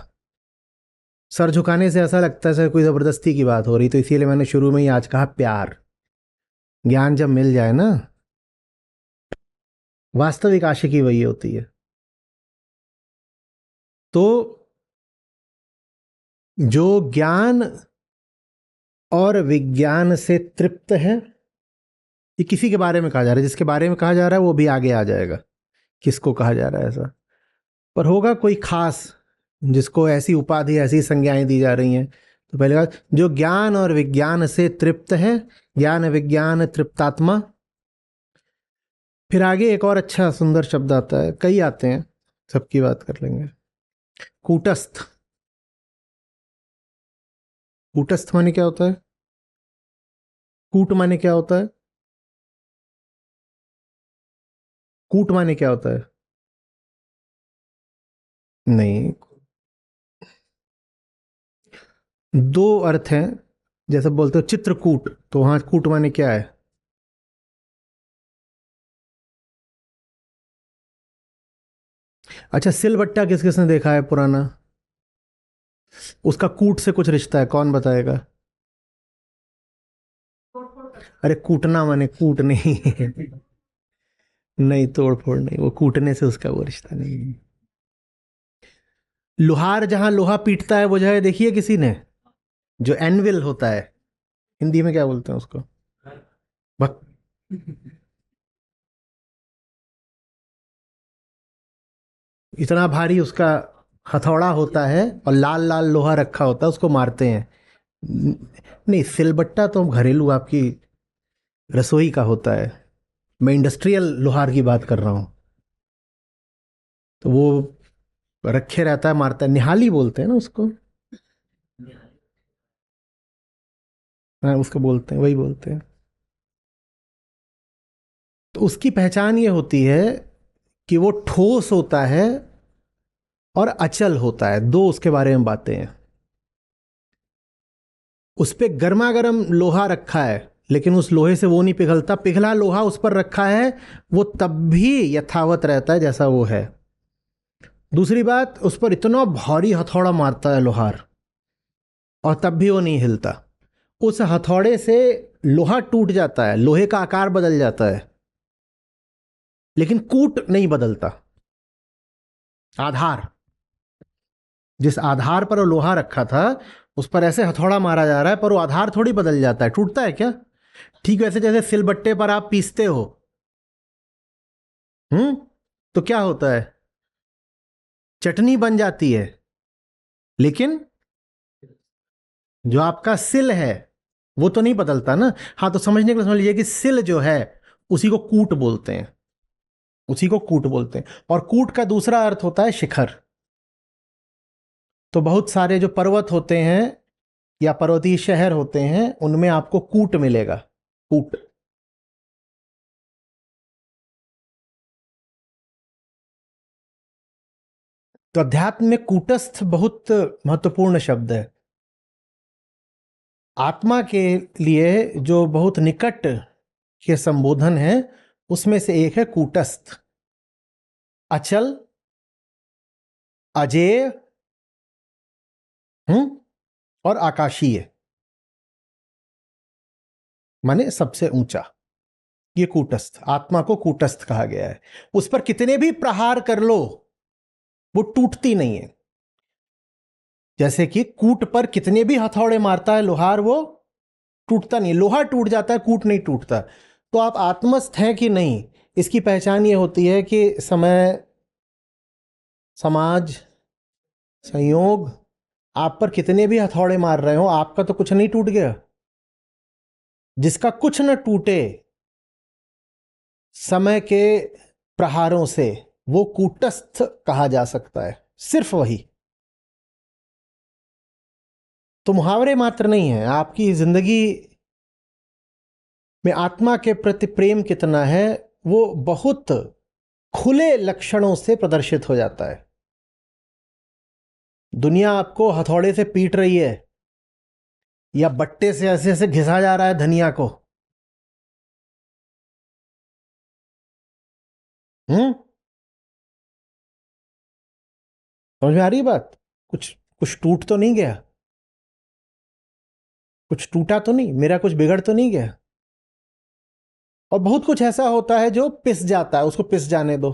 सर झुकाने से ऐसा लगता है सर कोई जबरदस्ती की बात हो रही, तो इसीलिए मैंने शुरू में ही आज कहा प्यार। ज्ञान जब मिल जाए ना, वास्तविक आशिकी वही होती है। तो जो ज्ञान और विज्ञान से तृप्त है, ये किसी के बारे में कहा जा रहा है, जिसके बारे में कहा जा रहा है वो भी आगे आ जाएगा किसको कहा जा रहा है ऐसा। पर होगा कोई खास जिसको ऐसी उपाधि, ऐसी संज्ञाएं दी जा रही हैं। तो पहले बात, जो ज्ञान और विज्ञान से तृप्त है, ज्ञान विज्ञान तृप्तात्मा। फिर आगे एक और अच्छा सुंदर शब्द आता है, कई आते हैं, सबकी बात कर लेंगे। कूटस्थ। कूटस्थ माने क्या होता है? कूट माने क्या होता है? कूट माने क्या होता है? नहीं, दो अर्थ हैं। जैसे बोलते हो चित्रकूट, तो वहां कूट माने क्या है? अच्छा, सिलबट्टा किस किसने देखा है पुराना? उसका कूट से कुछ रिश्ता है, कौन बताएगा? अरे कूटना माने कूट नहीं नहीं, तोड़ फोड़ नहीं, वो कूटने से उसका वो रिश्ता नहीं है। लोहार जहां लोहा पीटता है वो जगह देखिए किसी ने, जो एनविल होता है, हिंदी में क्या बोलते हैं उसको? भक इतना भारी उसका हथौड़ा होता है और लाल लाल लोहा रखा होता है, उसको मारते हैं। नहीं, सिलबट्टा तो घरेलू आपकी रसोई का होता है, मैं इंडस्ट्रियल लोहार की बात कर रहा हूँ। तो वो रखे रहता है, मारता है, निहाली बोलते हैं ना उसको। हाँ, उसको बोलते हैं, वही बोलते हैं। तो उसकी पहचान ये होती है कि वो ठोस होता है और अचल होता है, दो उसके बारे में बातें हैं। उस पे गर्मा गर्म लोहा रखा है लेकिन उस लोहे से वो नहीं पिघलता, पिघला लोहा उस पर रखा है, वो तब भी यथावत रहता है जैसा वो है। दूसरी बात, उस पर इतना भारी हथौड़ा मारता है लोहार और तब भी वो नहीं हिलता। उस हथौड़े से लोहा टूट जाता है, लोहे का आकार बदल जाता है, लेकिन कूट नहीं बदलता। आधार, जिस आधार पर वो लोहा रखा था उस पर ऐसे हथौड़ा मारा जा रहा है, पर वो आधार थोड़ी बदल जाता है, टूटता है क्या? ठीक वैसे जैसे सिलबट्टे पर आप पीसते हो, हम्म, तो क्या होता है, चटनी बन जाती है, लेकिन जो आपका सिल है वो तो नहीं बदलता ना। हाँ, तो समझने के लिए समझ लीजिए कि सिल जो है उसी को कूट बोलते हैं, उसी को कूट बोलते हैं। और कूट का दूसरा अर्थ होता है शिखर। तो बहुत सारे जो पर्वत होते हैं या पर्वतीय शहर होते हैं, उनमें आपको कूट मिलेगा, कूट। तो अध्यात्म में कूटस्थ बहुत महत्वपूर्ण शब्द है। आत्मा के लिए जो बहुत निकट के संबोधन है उसमें से एक है कूटस्थ। अचल, अजेय, और आकाशीय, माने सबसे ऊंचा, ये कूटस्थ। आत्मा को कूटस्थ कहा गया है। उस पर कितने भी प्रहार कर लो वो टूटती नहीं है। जैसे कि कूट पर कितने भी हथौड़े मारता है लोहार, वो टूटता नहीं। लोहा टूट जाता है, कूट नहीं टूटता। तो आप आत्मस्थ हैं कि नहीं, इसकी पहचान ये होती है कि समय, समाज, संयोग आप पर कितने भी हथौड़े मार रहे हो, आपका तो कुछ नहीं टूट गया। जिसका कुछ न टूटे समय के प्रहारों से, वो कूटस्थ कहा जा सकता है, सिर्फ वही। तो मुहावरे मात्र नहीं है। आपकी जिंदगी में आत्मा के प्रति प्रेम कितना है वो बहुत खुले लक्षणों से प्रदर्शित हो जाता है। दुनिया आपको हथौड़े से पीट रही है या बट्टे से ऐसे ऐसे घिसा जा रहा है धनिया को, समझ में आ रही है बात? कुछ कुछ टूट तो नहीं गया, कुछ टूटा तो नहीं, मेरा कुछ बिगड़ तो नहीं गया। और बहुत कुछ ऐसा होता है जो पिस जाता है, उसको पिस जाने दो।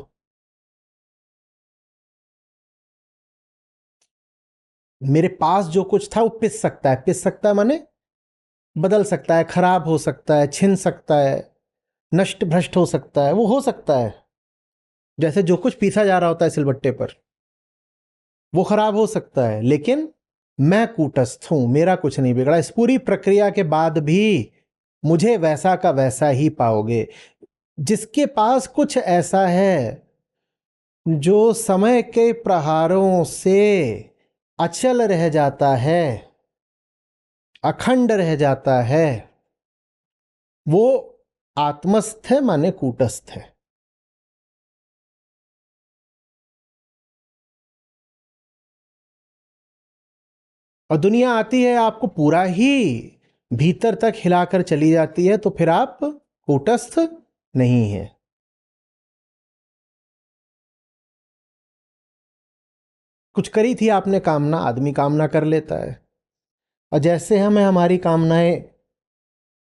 मेरे पास जो कुछ था वो पिस सकता है। पिस सकता है माने बदल सकता है, खराब हो सकता है, छिन सकता है, नष्ट भ्रष्ट हो सकता है, वो हो सकता है। जैसे जो कुछ पीसा जा रहा होता है सिलबट्टे पर, वो खराब हो सकता है, लेकिन मैं कूटस्थ हूं, मेरा कुछ नहीं बिगड़ा। इस पूरी प्रक्रिया के बाद भी मुझे वैसा का वैसा ही पाओगे। जिसके पास कुछ ऐसा है जो समय के प्रहारों से अचल रह जाता है, अखंड रह जाता है, वो आत्मस्थ है, माने कूटस्थ है। और दुनिया आती है आपको पूरा ही भीतर तक हिलाकर चली जाती है, तो फिर आप कूटस्थ नहीं है। कुछ करी थी आपने कामना, आदमी कामना कर लेता है, और जैसे हमें हमारी कामनाएं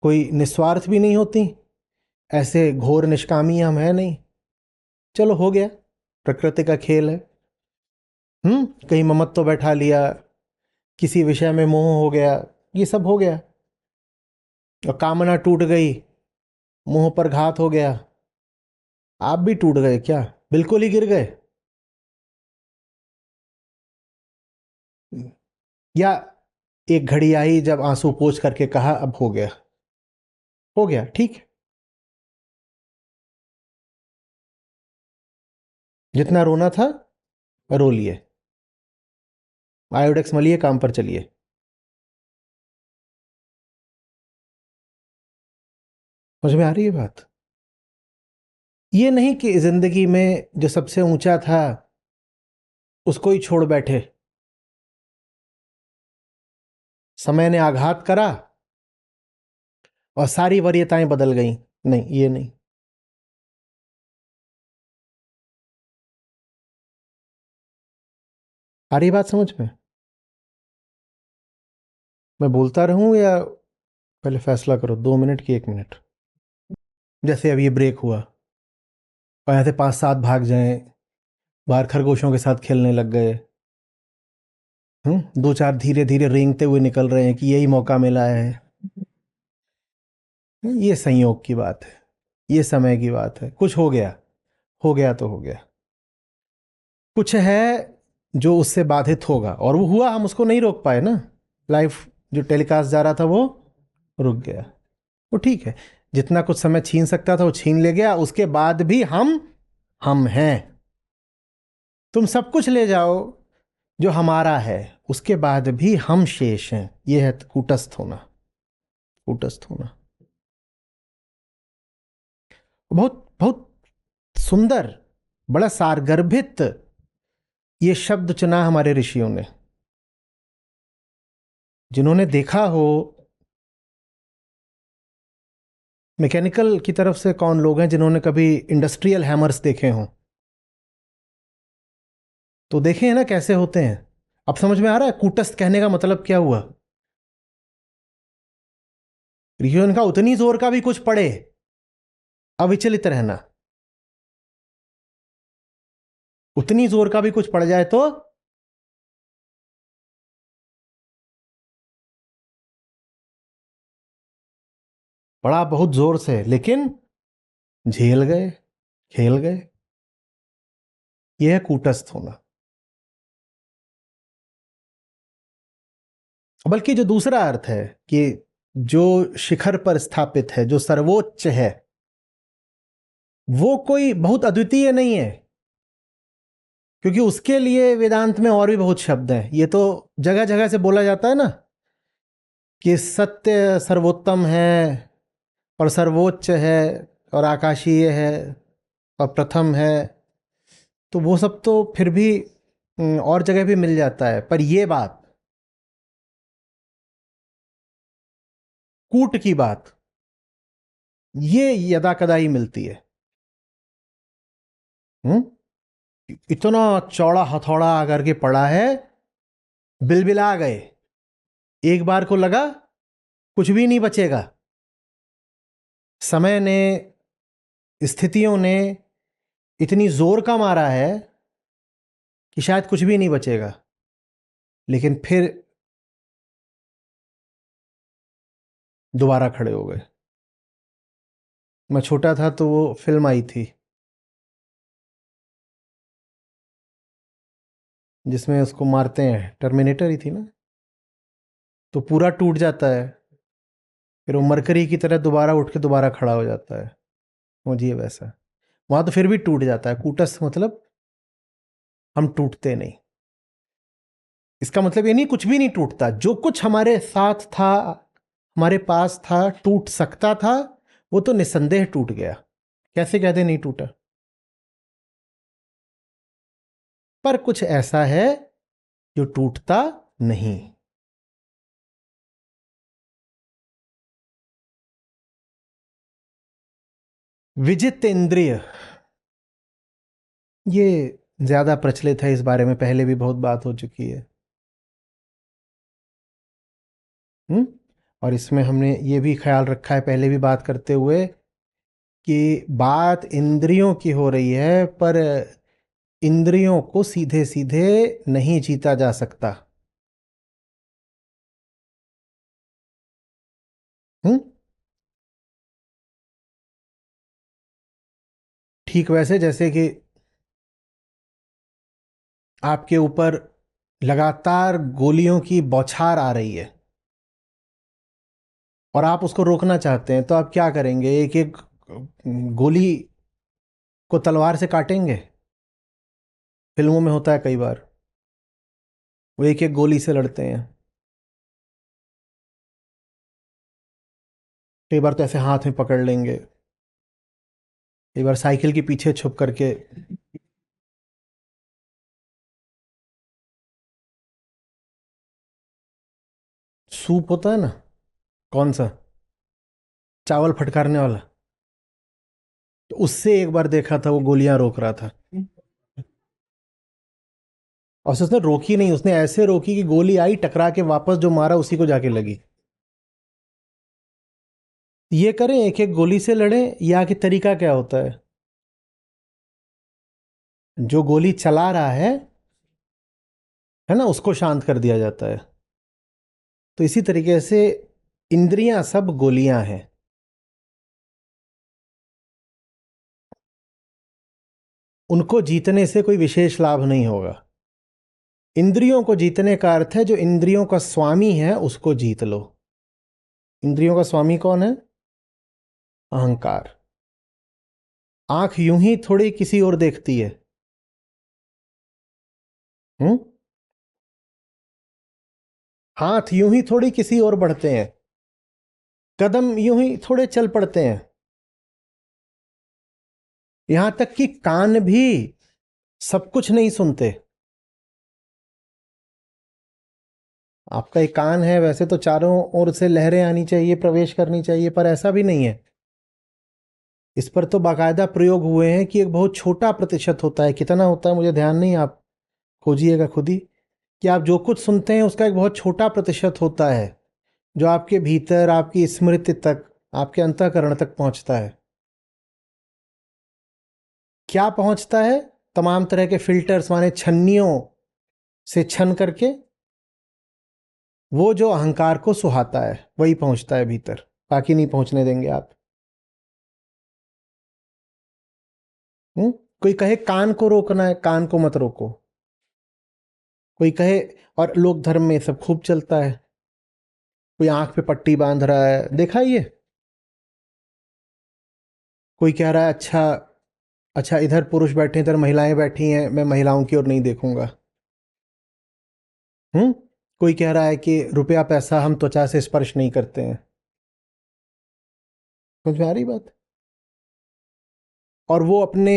कोई निस्वार्थ भी नहीं होती, ऐसे घोर निष्कामी हम है नहीं। चलो हो गया, प्रकृति का खेल है। कहीं ममत्व बैठा लिया, किसी विषय में मोह हो गया, ये सब हो गया। और कामना टूट गई, मुंह पर घात हो गया। आप भी टूट गए क्या? बिल्कुल ही गिर गए? या एक घड़ी आई जब आंसू पोंछ करके कहा अब हो गया, हो गया, ठीक है। जितना रोना था रो लिए, आयोडेक्स मलिए, काम पर चलिए। समझ में आ रही है बात? ये नहीं कि जिंदगी में जो सबसे ऊंचा था उसको ही छोड़ बैठे, समय ने आघात करा और सारी वरीयताएं बदल गई। नहीं, ये नहीं। आ रही बात समझ में? मैं बोलता रहूं या पहले फैसला करो, 2 मिनट की 1 मिनट? जैसे अब ये ब्रेक हुआ और यहाँ से 5-7 भाग जाएं, बाहर खरगोशों के साथ खेलने लग गए। 2-4 धीरे धीरे रेंगते हुए निकल रहे हैं कि यही मौका मिला है। ये संयोग की बात है, ये समय की बात है। कुछ हो गया, हो गया तो हो गया। कुछ है जो उससे बाधित होगा, और वो हुआ, हम उसको नहीं रोक पाए ना। लाइव जो टेलीकास्ट जा रहा था वो रुक गया, वो ठीक है। जितना कुछ समय छीन सकता था वो छीन ले गया। उसके बाद भी हम हैं। तुम सब कुछ ले जाओ, जो हमारा है उसके बाद भी हम शेष हैं, यह है कूटस्थ होना। कूटस्थ होना बहुत बहुत सुंदर, बड़ा सारगर्भित ये शब्द चुना हमारे ऋषियों ने। जिन्होंने देखा हो, मैकेनिकल की तरफ से कौन लोग हैं जिन्होंने कभी इंडस्ट्रियल हैमर्स देखे हों, तो देखे हैं ना कैसे होते हैं। अब समझ में आ रहा है कूटस्थ कहने का मतलब क्या हुआ। ऋषियों ने कहा उतनी जोर का भी कुछ पड़े, अविचलित रहना। उतनी जोर का भी कुछ पड़ जाए तो पड़ा बहुत जोर से, लेकिन झेल गए, खेल गए। यह है कूटस्थ होना। बल्कि जो दूसरा अर्थ है कि जो शिखर पर स्थापित है, जो सर्वोच्च है, वो कोई बहुत अद्वितीय नहीं है, क्योंकि उसके लिए वेदांत में और भी बहुत शब्द हैं। ये तो जगह जगह से बोला जाता है ना कि सत्य सर्वोत्तम है और सर्वोच्च है और आकाशीय है और प्रथम है। तो वो सब तो फिर भी और जगह भी मिल जाता है, पर ये बात, कूट की बात, ये यदा कदा ही मिलती है। हम्म इतना चौड़ा हथौड़ा आकर के पड़ा है, बिलबिला गए। एक बार को लगा कुछ भी नहीं बचेगा। समय ने, स्थितियों ने इतनी जोर का मारा है कि शायद कुछ भी नहीं बचेगा, लेकिन फिर दोबारा खड़े हो गए। मैं छोटा था तो वो फिल्म आई थी जिसमें उसको मारते हैं, टर्मिनेटर ही थी ना, तो पूरा टूट जाता है, फिर वो मरकरी की तरह दोबारा उठ के दोबारा खड़ा हो जाता है। मुझे वैसा, वहां तो फिर भी टूट जाता है। कूटस्थ मतलब हम टूटते नहीं। इसका मतलब ये नहीं कुछ भी नहीं टूटता। जो कुछ हमारे साथ था, हमारे पास था, टूट सकता था, वो तो निसंदेह टूट गया। कैसे कहते नहीं टूटा, पर कुछ ऐसा है जो टूटता नहीं। विजित इंद्रिय, ये ज्यादा प्रचलित है, इस बारे में पहले भी बहुत बात हो चुकी है। हम्म और इसमें हमने ये भी ख्याल रखा है पहले भी बात करते हुए कि बात इंद्रियों की हो रही है, पर इंद्रियों को सीधे सीधे नहीं जीता जा सकता। हम्म ठीक वैसे जैसे कि आपके ऊपर लगातार गोलियों की बौछार आ रही है और आप उसको रोकना चाहते हैं, तो आप क्या करेंगे? एक एक गोली को तलवार से काटेंगे। फिल्मों में होता है कई बार, वो एक एक गोली से लड़ते हैं। कई बार तो ऐसे हाथ में पकड़ लेंगे, कई बार साइकिल के पीछे छुप करके। सूप होता है ना, कौन सा, चावल फटकारने वाला, तो उससे एक बार देखा था वो गोलियां रोक रहा था, और उसने रोकी नहीं, उसने ऐसे रोकी कि गोली आई टकरा के वापस जो मारा उसी को जाके लगी। ये करें, एक एक गोली से लड़ें, या कि तरीका क्या होता है? जो गोली चला रहा है ना, उसको शांत कर दिया जाता है। तो इसी तरीके से इंद्रियां सब गोलियां हैं। उनको जीतने से कोई विशेष लाभ नहीं होगा। इंद्रियों को जीतने का अर्थ है जो इंद्रियों का स्वामी है उसको जीत लो। इंद्रियों का स्वामी कौन है? अहंकार। आंख यूं ही थोड़ी किसी और देखती है। हम्म हाथ यूं ही थोड़ी किसी और बढ़ते हैं, कदम यूं ही थोड़े चल पड़ते हैं। यहां तक कि कान भी सब कुछ नहीं सुनते। आपका एक कान है, वैसे तो चारों ओर से लहरें आनी चाहिए, प्रवेश करनी चाहिए, पर ऐसा भी नहीं है। इस पर तो बाकायदा प्रयोग हुए हैं कि एक बहुत छोटा प्रतिशत होता है, कितना होता है मुझे ध्यान नहीं, आप खोजिएगा खुद ही, कि आप जो कुछ सुनते हैं उसका एक बहुत छोटा प्रतिशत होता है जो आपके भीतर, आपकी स्मृति तक, आपके अंतःकरण तक पहुंचता है। क्या पहुंचता है? तमाम तरह के फिल्टर्स माने छन्नियों से छन करके वो जो अहंकार को सुहाता है वही पहुंचता है भीतर, बाकी नहीं पहुंचने देंगे आप। हुँ? कोई कहे कान को रोकना है, कान को मत रोको। कोई कहे, और लोक धर्म में सब खूब चलता है, कोई आंख पे पट्टी बांध रहा है, देखा ये? कोई कह रहा है अच्छा अच्छा, इधर पुरुष बैठे, इधर महिलाएं बैठी हैं, मैं महिलाओं की ओर नहीं देखूंगा। हम्म। कोई कह रहा है कि रुपया पैसा हम त्वचा से स्पर्श नहीं करते हैं। समझ में आ रही बात? और वो अपने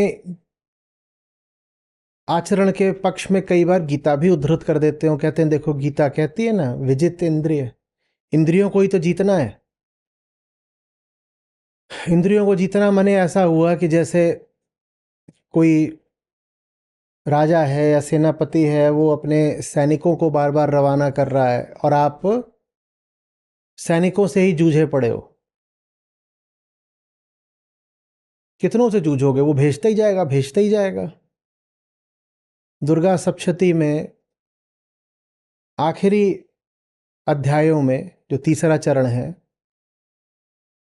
आचरण के पक्ष में कई बार गीता भी उद्धृत कर देते हो, कहते हैं देखो गीता कहती है ना, विजित इंद्रिय, इंद्रियों को ही तो जीतना है। इंद्रियों को जीतना माने ऐसा हुआ कि जैसे कोई राजा है या सेनापति है, वो अपने सैनिकों को बार बार रवाना कर रहा है और आप सैनिकों से ही जूझे पड़े हो। कितनों से जूझोगे? वो भेजता ही जाएगा, भेजता ही जाएगा। दुर्गा सप्तशती में आखिरी अध्यायों में जो तीसरा चरण है,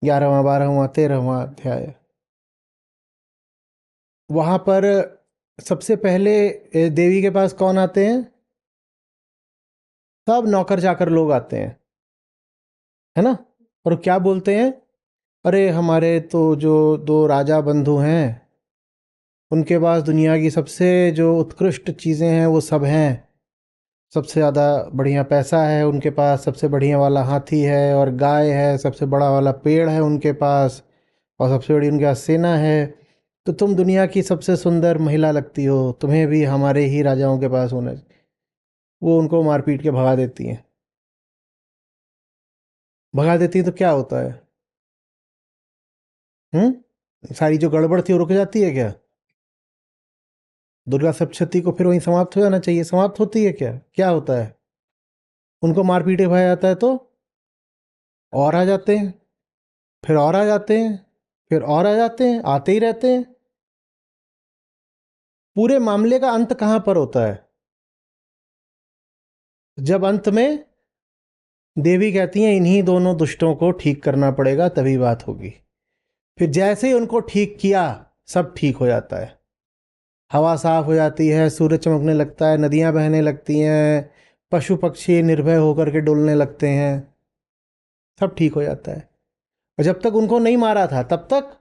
11वां 12वां 13वां अध्याय, वहां पर सबसे पहले देवी के पास कौन आते हैं? सब नौकर चाकर लोग आते हैं, है ना? और क्या बोलते हैं? अरे हमारे तो जो दो राजा बंधु हैं, उनके पास दुनिया की सबसे जो उत्कृष्ट चीज़ें हैं वो सब हैं। सबसे ज़्यादा बढ़िया पैसा है उनके पास, सबसे बढ़िया वाला हाथी है और गाय है, सबसे बड़ा वाला पेड़ है उनके पास, और सबसे बड़ी उनके पास सेना है। तो तुम दुनिया की सबसे सुंदर महिला लगती हो, तुम्हें भी हमारे ही राजाओं के पास होना चाहिए। वो उनको मार पीट के भगा देती हैं। भगा देती हैं तो क्या होता है? सारी जो गड़बड़ थी वो रुक जाती है क्या? दुर्गा सप्तशती को फिर वहीं समाप्त हो जाना चाहिए। समाप्त होती है क्या? क्या होता है? उनको मार पीटे भगाया जाता है तो और आ जाते हैं, फिर और आ जाते हैं, फिर और आ जाते हैं, आते ही रहते हैं। पूरे मामले का अंत कहां पर होता है? जब अंत में देवी कहती हैं इन्हीं दोनों दुष्टों को ठीक करना पड़ेगा तभी बात होगी। फिर जैसे ही उनको ठीक किया, सब ठीक हो जाता है। हवा साफ हो जाती है, सूरज चमकने लगता है, नदियां बहने लगती हैं, पशु पक्षी निर्भय होकर के डुलने लगते हैं, सब ठीक हो जाता है। और जब तक उनको नहीं मारा था तब तक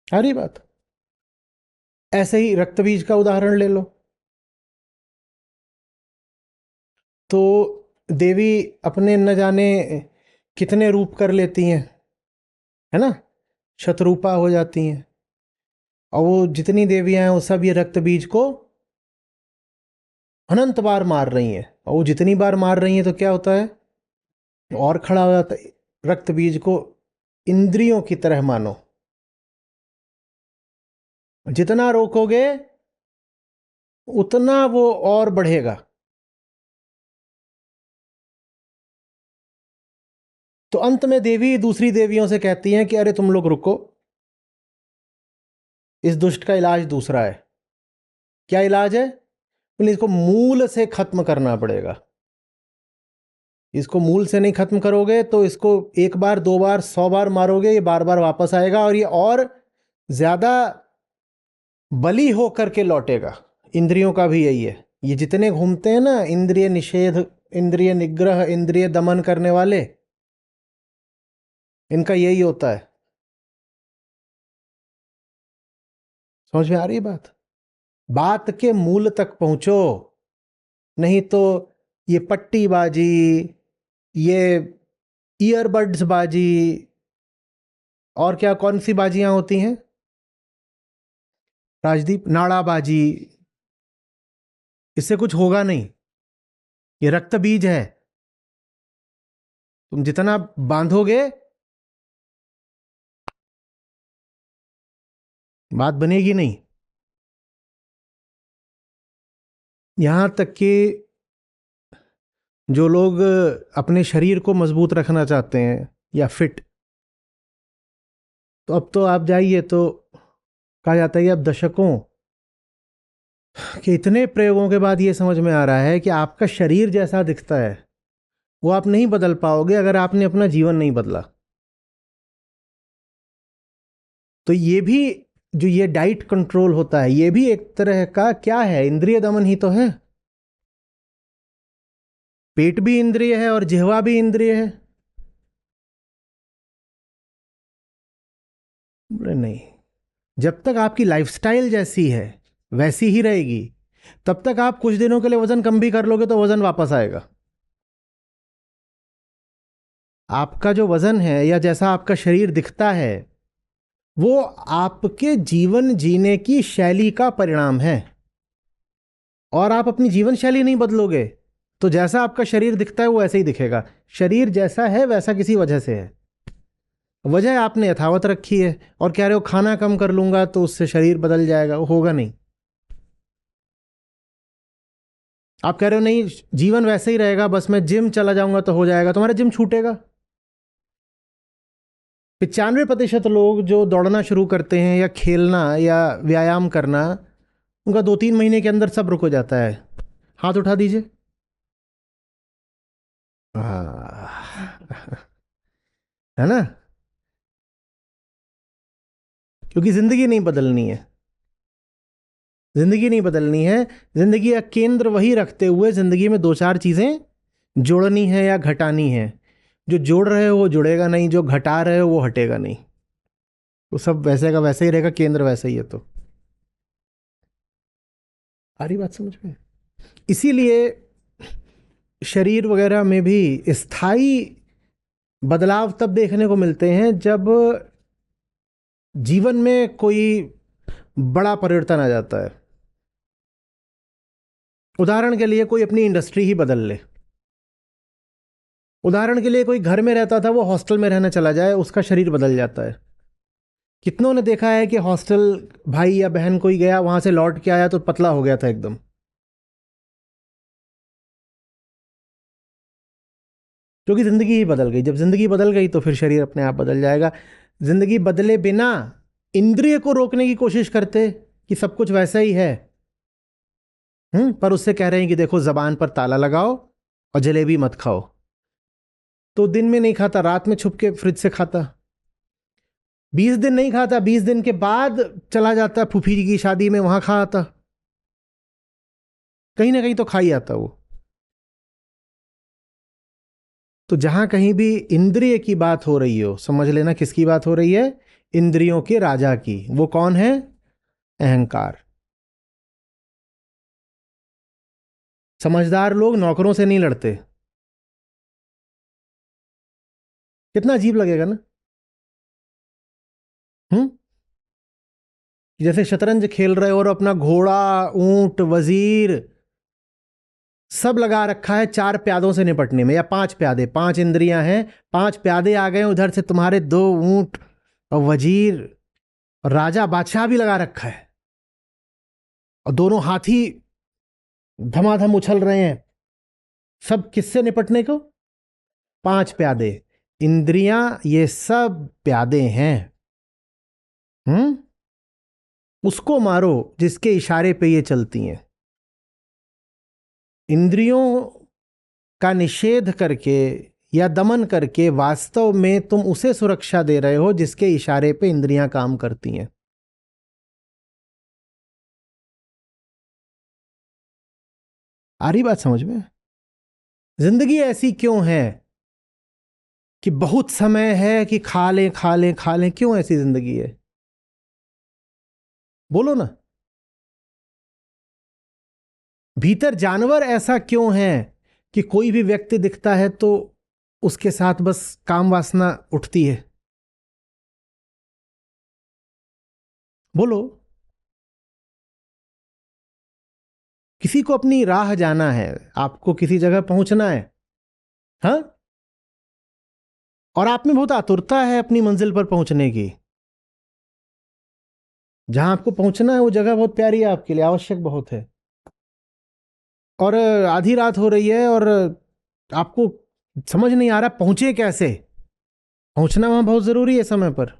आ रही बात। ऐसे ही रक्त बीज का उदाहरण ले लो। तो देवी अपने न जाने कितने रूप कर लेती हैं, है ना? शतरूपा हो जाती हैं, और वो जितनी देवियां हैं वो सब ये रक्त बीज को अनंत बार मार रही हैं। और वो जितनी बार मार रही हैं तो क्या होता है? और खड़ा हो जाता है। रक्त बीज को इंद्रियों की तरह मानो, जितना रोकोगे उतना वो और बढ़ेगा। तो अंत में देवी दूसरी देवियों से कहती हैं कि अरे तुम लोग रुको, इस दुष्ट का इलाज दूसरा है। क्या इलाज है? बोले इसको मूल से खत्म करना पड़ेगा। इसको मूल से नहीं खत्म करोगे तो इसको एक बार, दो बार, 100 बार मारोगे, ये बार बार वापस आएगा और ये और ज्यादा बली होकर के लौटेगा। इंद्रियों का भी यही है। ये जितने घूमते हैं ना, इंद्रिय निषेध, इंद्रिय निग्रह, इंद्रिय दमन करने वाले, इनका यही होता है। समझ में आ रही है बात? बात के मूल तक पहुंचो, नहीं तो ये पट्टीबाजी, ये ईयरबड्स बाजी, और क्या कौन सी बाजियां होती हैं राजदीप, नाड़ाबाजी, इससे कुछ होगा नहीं। ये रक्त बीज है, तुम जितना बांधोगे बात बनेगी नहीं। यहां तक कि जो लोग अपने शरीर को मजबूत रखना चाहते हैं या फिट, तो अब तो आप जाइए तो कहा जाता है कि अब दशकों के इतने प्रयोगों के बाद ये समझ में आ रहा है कि आपका शरीर जैसा दिखता है वो आप नहीं बदल पाओगे अगर आपने अपना जीवन नहीं बदला। तो ये भी, जो ये डाइट कंट्रोल होता है, ये भी एक तरह का क्या है, इंद्रिय दमन ही तो है। पेट भी इंद्रिय है और जिह्वा भी इंद्रिय है। बोले नहीं, जब तक आपकी लाइफस्टाइल जैसी है वैसी ही रहेगी, तब तक आप कुछ दिनों के लिए वजन कम भी कर लोगे तो वजन वापस आएगा। आपका जो वजन है या जैसा आपका शरीर दिखता है वो आपके जीवन जीने की शैली का परिणाम है, और आप अपनी जीवन शैली नहीं बदलोगे तो जैसा आपका शरीर दिखता है वो ऐसे ही दिखेगा। शरीर जैसा है वैसा किसी वजह से है, वजह आपने यथावत रखी है। और कह रहे हो खाना कम कर लूंगा तो उससे शरीर बदल जाएगा, वो होगा नहीं। आप कह रहे हो नहीं जीवन वैसे ही रहेगा, बस मैं जिम चला जाऊंगा तो हो जाएगा, तुम्हारा जिम छूटेगा। 95% लोग जो दौड़ना शुरू करते हैं या खेलना या व्यायाम करना, उनका 2-3 महीने के अंदर सब रुक हो जाता है। हाथ उठा दीजिए। हाँ, है ना, क्योंकि जिंदगी नहीं बदलनी है। जिंदगी नहीं बदलनी है, जिंदगी का केंद्र वही रखते हुए जिंदगी में 2-4 चीजें जोड़नी है या घटानी है। जो जोड़ रहे हो वो जुड़ेगा नहीं, जो घटा रहे हो वो हटेगा नहीं। वो सब वैसे का वैसे ही रहेगा, केंद्र वैसे ही है। तो आ रही बात समझ में? इसीलिए शरीर वगैरह में भी स्थायी बदलाव तब देखने को मिलते हैं जब जीवन में कोई बड़ा परिवर्तन आ जाता है। उदाहरण के लिए कोई अपनी इंडस्ट्री ही बदल ले। उदाहरण के लिए कोई घर में रहता था वो हॉस्टल में रहने चला जाए, उसका शरीर बदल जाता है। कितनों ने देखा है कि हॉस्टल भाई या बहन कोई गया, वहां से लौट के आया तो पतला हो गया था एकदम। क्योंकि जिंदगी ही बदल गई। जब जिंदगी बदल गई तो फिर शरीर अपने आप बदल जाएगा। जिंदगी बदले बिना इंद्रिय को रोकने की कोशिश करते कि सब कुछ वैसा ही है, पर उससे कह रहे हैं कि देखो जबान पर ताला लगाओ और जलेबी मत खाओ। तो दिन में नहीं खाता, रात में छुप के फ्रिज से खाता। 20 दिन नहीं खाता, 20 दिन के बाद चला जाता फूफी जी की शादी में, वहां खा आता। कहीं ना कहीं तो खा ही आता वो। तो जहां कहीं भी इंद्रिय की बात हो रही हो, समझ लेना किसकी बात हो रही है? इंद्रियों के राजा की। वो कौन है? अहंकार। समझदार लोग नौकरों से नहीं लड़ते। कितना अजीब लगेगा ना। हम्म जैसे शतरंज खेल रहे हो और अपना घोड़ा, ऊंट, वजीर सब लगा रखा है 4 प्यादों से निपटने में, या 5 प्यादे, 5 इंद्रियां हैं, 5 प्यादे आ गए उधर से, तुम्हारे 2 ऊंट और वजीर और राजा बादशाह भी लगा रखा है, और दोनों हाथी धमाधम उछल रहे हैं। सब किससे निपटने को? 5 प्यादे। इंद्रियां ये सब प्यादे हैं। हम्म उसको मारो जिसके इशारे पे ये चलती हैं। इंद्रियों का निषेध करके या दमन करके वास्तव में तुम उसे सुरक्षा दे रहे हो जिसके इशारे पे इंद्रियां काम करती हैं। आ रही बात समझ में? जिंदगी ऐसी क्यों है कि बहुत समय है कि खा लें खा लें खा लें? क्यों ऐसी जिंदगी है? बोलो ना। भीतर जानवर ऐसा क्यों है कि कोई भी व्यक्ति दिखता है तो उसके साथ बस काम वासना उठती है? बोलो। किसी को अपनी राह जाना है, आपको किसी जगह पहुंचना है, हाँ, और आप में बहुत आतुरता है अपनी मंजिल पर पहुंचने की। जहां आपको पहुंचना है वो जगह बहुत प्यारी है आपके लिए, आवश्यक बहुत है, और आधी रात हो रही है और आपको समझ नहीं आ रहा पहुंचे कैसे। पहुंचना वहां बहुत जरूरी है समय पर।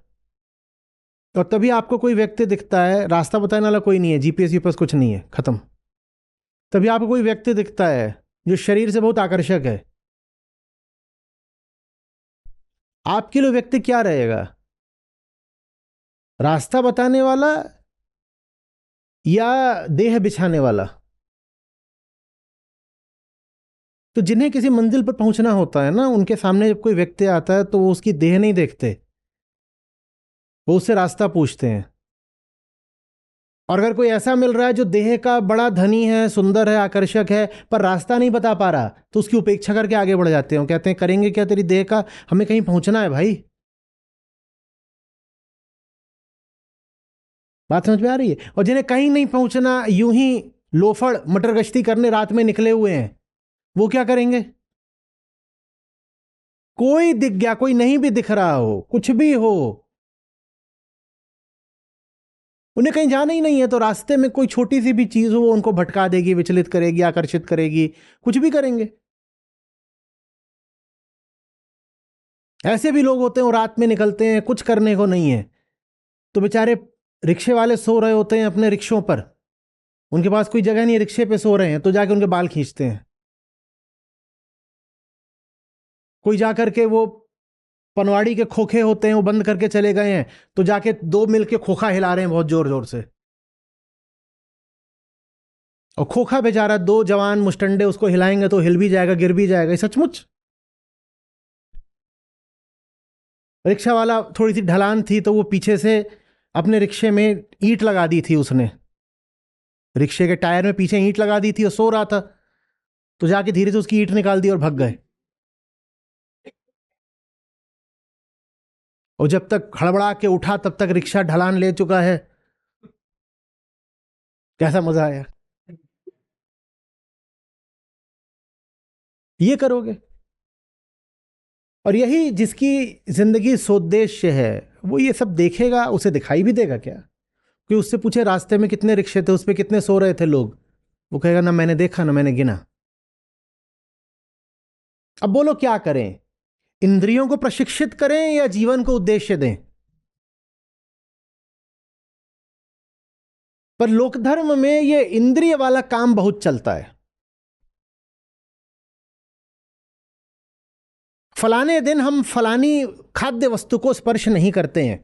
और तभी आपको कोई व्यक्ति दिखता है, रास्ता बताने वाला कोई नहीं है, जीपीएस यूपीएस कुछ नहीं है, खत्म। तभी आपको कोई व्यक्ति दिखता है जो शरीर से बहुत आकर्षक है। आपके लिए व्यक्ति क्या रहेगा? रास्ता बताने वाला या देह बिछाने वाला? तो जिन्हें किसी मंजिल पर पहुंचना होता है ना, उनके सामने जब कोई व्यक्ति आता है तो वो उसकी देह नहीं देखते, वो उससे रास्ता पूछते हैं। और अगर कोई ऐसा मिल रहा है जो देह का बड़ा धनी है, सुंदर है, आकर्षक है, पर रास्ता नहीं बता पा रहा, तो उसकी उपेक्षा करके आगे बढ़ जाते हैं। कहते हैं करेंगे क्या तेरी देह का, हमें कहीं पहुंचना है भाई। बात समझ में आ रही है? और जिन्हें कहीं नहीं पहुंचना, यूं ही लोफड़ मटर गश्ती करने रात में निकले हुए हैं, वो क्या करेंगे? कोई दिख गया, कोई नहीं भी दिख रहा हो, कुछ भी हो, उन्हें कहीं जाना ही नहीं है, तो रास्ते में कोई छोटी सी भी चीज हो वो उनको भटका देगी, विचलित करेगी, आकर्षित करेगी, कुछ भी करेंगे। ऐसे भी लोग होते हैं, वो रात में निकलते हैं, कुछ करने को नहीं है, तो बेचारे रिक्शे वाले सो रहे होते हैं अपने रिक्शों पर, उनके पास कोई जगह नहीं है, रिक्शे पे सो रहे हैं, तो जाके उनके बाल खींचते हैं। कोई जाकर के वो पनवाड़ी के खोखे होते हैं वो बंद करके चले गए हैं, तो जाके दो मिलके खोखा हिला रहे हैं बहुत जोर जोर से, और खोखा बेचारा, दो जवान मुस्टंडे उसको हिलाएंगे तो हिल भी जाएगा, गिर भी जाएगा। सचमुच। रिक्शा वाला, थोड़ी सी ढलान थी तो वो पीछे से अपने रिक्शे में ईंट लगा दी थी उसने, रिक्शे के टायर में पीछे ईंट लगा दी थी और सो रहा था, तो जाके धीरे से उसकी ईंट निकाल दी और भग गए। और जब तक हड़बड़ा के उठा तब तक रिक्शा ढलान ले चुका है। कैसा मजा आया? ये करोगे? और यही जिसकी जिंदगी सोद्देश्य है, वो ये सब देखेगा, उसे दिखाई भी देगा क्या? कि उससे पूछे रास्ते में कितने रिक्शे थे, उस पे कितने सो रहे थे लोग, वो कहेगा ना मैंने देखा ना मैंने गिना। अब बोलो क्या करें? इंद्रियों को प्रशिक्षित करें या जीवन को उद्देश्य दें? पर लोक धर्म में ये इंद्रिय वाला काम बहुत चलता है। फलाने दिन हम फलानी खाद्य वस्तु को स्पर्श नहीं करते हैं,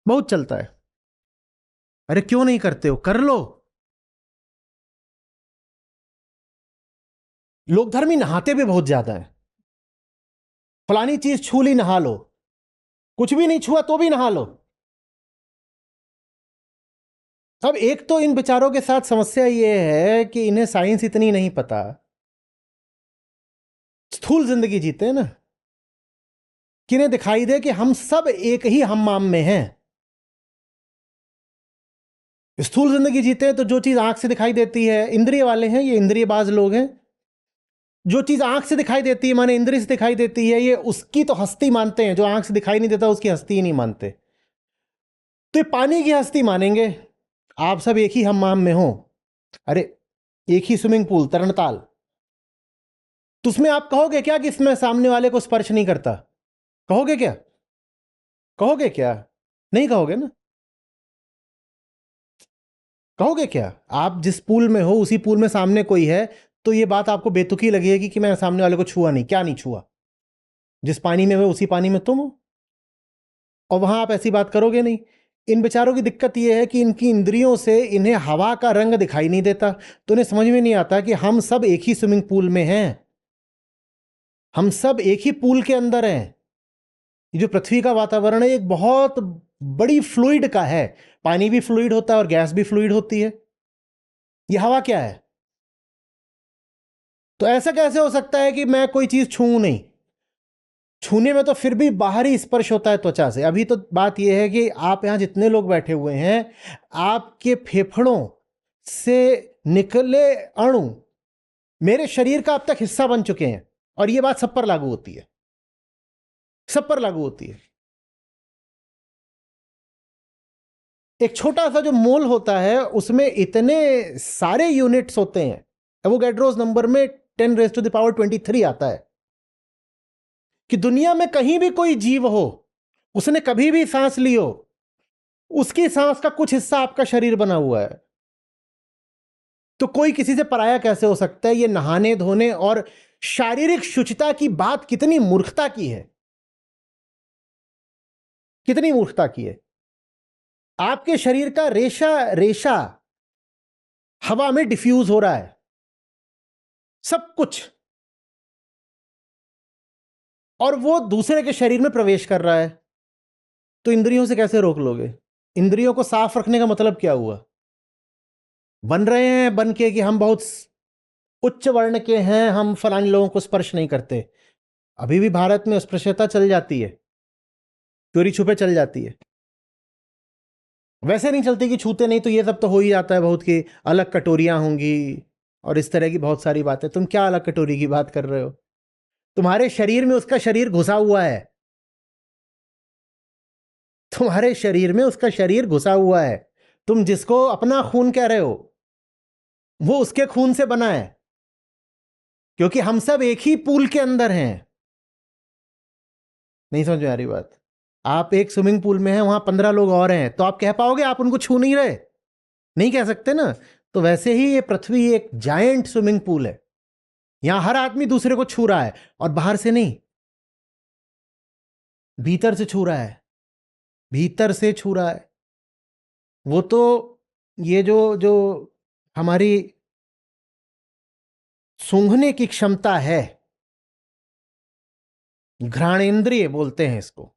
बहुत चलता है। अरे क्यों नहीं करते हो, कर लो। लोक धर्मी नहाते भी बहुत ज्यादा है, फलानी चीज छू ली नहा लो, कुछ भी नहीं छुआ तो भी नहा लो। अब एक तो इन विचारों के साथ समस्या यह है कि इन्हें साइंस इतनी नहीं पता, स्थूल जिंदगी जीते हैं ना, कि इन्हें दिखाई दे कि हम सब एक ही हम्माम में हैं। स्थूल जिंदगी जीते हैं तो जो चीज आंख से दिखाई देती है, इंद्रिय वाले हैं ये, इंद्रियबाज लोग हैं, जो चीज आंख से दिखाई देती है माने इंद्रिय से दिखाई देती है, ये उसकी तो हस्ती मानते हैं, जो आंख से दिखाई नहीं देता उसकी हस्ती ही नहीं मानते। तो ये पानी की हस्ती मानेंगे। आप सब एक ही हम्माम में हो, अरे एक ही स्विमिंग पूल, तरणताल, तो उसमें आप कहोगे क्या कि इसमें सामने वाले को स्पर्श नहीं करता? कहोगे क्या? कहोगे क्या? नहीं कहोगे ना। कहोगे क्या? आप जिस पूल में हो उसी पूल में सामने कोई है, तो ये बात आपको बेतुकी लगेगी कि मैं सामने वाले को छुआ नहीं। क्या नहीं छुआ? जिस पानी में हो उसी पानी में तुम हो, और वहां आप ऐसी बात करोगे नहीं। इन बेचारों की दिक्कत यह है कि इनकी इंद्रियों से इन्हें हवा का रंग दिखाई नहीं देता, तो इन्हें समझ में नहीं आता कि हम सब एक ही स्विमिंग पूल में हैं, हम सब एक ही पूल के अंदर हैं। ये जो पृथ्वी का वातावरण है एक बहुत बड़ी फ्लूइड का है, पानी भी फ्लूइड होता है और गैस भी फ्लूइड होती है। ये हवा क्या है? तो ऐसा कैसे हो सकता है कि मैं कोई चीज छूऊं नहीं? छूने में तो फिर भी बाहरी स्पर्श होता है त्वचा से। अभी तो बात यह है कि आप यहां जितने लोग बैठे हुए हैं, आपके फेफड़ों से निकले अणु मेरे शरीर का अब तक हिस्सा बन चुके हैं, और यह बात सब पर लागू होती है, सब पर लागू होती है। एक छोटा सा जो मोल होता है उसमें इतने सारे यूनिट्स होते हैं। एवोगैड्रोस नंबर में 10⁻23 आता है कि दुनिया में कहीं भी कोई जीव हो, उसने कभी भी सांस ली हो, उसकी सांस का कुछ हिस्सा आपका शरीर बना हुआ है। तो कोई किसी से पराया कैसे हो सकता है? ये नहाने धोने और शारीरिक शुचिता की बात कितनी मूर्खता की है, कितनी मूर्खता की है। आपके शरीर का रेशा रेशा हवा में डिफ्यूज हो रहा है, सब कुछ, और वो दूसरे के शरीर में प्रवेश कर रहा है। तो इंद्रियों से कैसे रोक लोगे? इंद्रियों को साफ रखने का मतलब क्या हुआ? बन रहे हैं बन के कि हम बहुत उच्च वर्ण के हैं, हम फलाने लोगों को स्पर्श नहीं करते। अभी भी भारत में अस्पृश्यता चल जाती है, चोरी छुपे चल जाती है। वैसे नहीं चलती कि छूते नहीं, तो ये सब तो हो ही जाता है बहुत, कि अलग कटोरियां होंगी और इस तरह की बहुत सारी बातें। तुम क्या अलग कटोरी की बात कर रहे हो? तुम्हारे शरीर में उसका शरीर घुसा हुआ है, तुम्हारे शरीर में उसका शरीर घुसा हुआ है। तुम जिसको अपना खून कह रहे हो, वो उसके खून से बना है, क्योंकि हम सब एक ही पूल के अंदर हैं। नहीं समझ में आ रही बात? आप एक स्विमिंग पूल में हैं, वहां 15 लोग और हैं, तो आप कह पाओगे आप उनको छू नहीं रहे? नहीं कह सकते ना। तो वैसे ही ये पृथ्वी एक जायंट स्विमिंग पूल है, यहां हर आदमी दूसरे को छू रहा है, और बाहर से नहीं, भीतर से छू रहा है, भीतर से छू रहा है। वो तो ये जो जो हमारी सूंघने की क्षमता है, घ्राणेंद्रिय बोलते हैं इसको,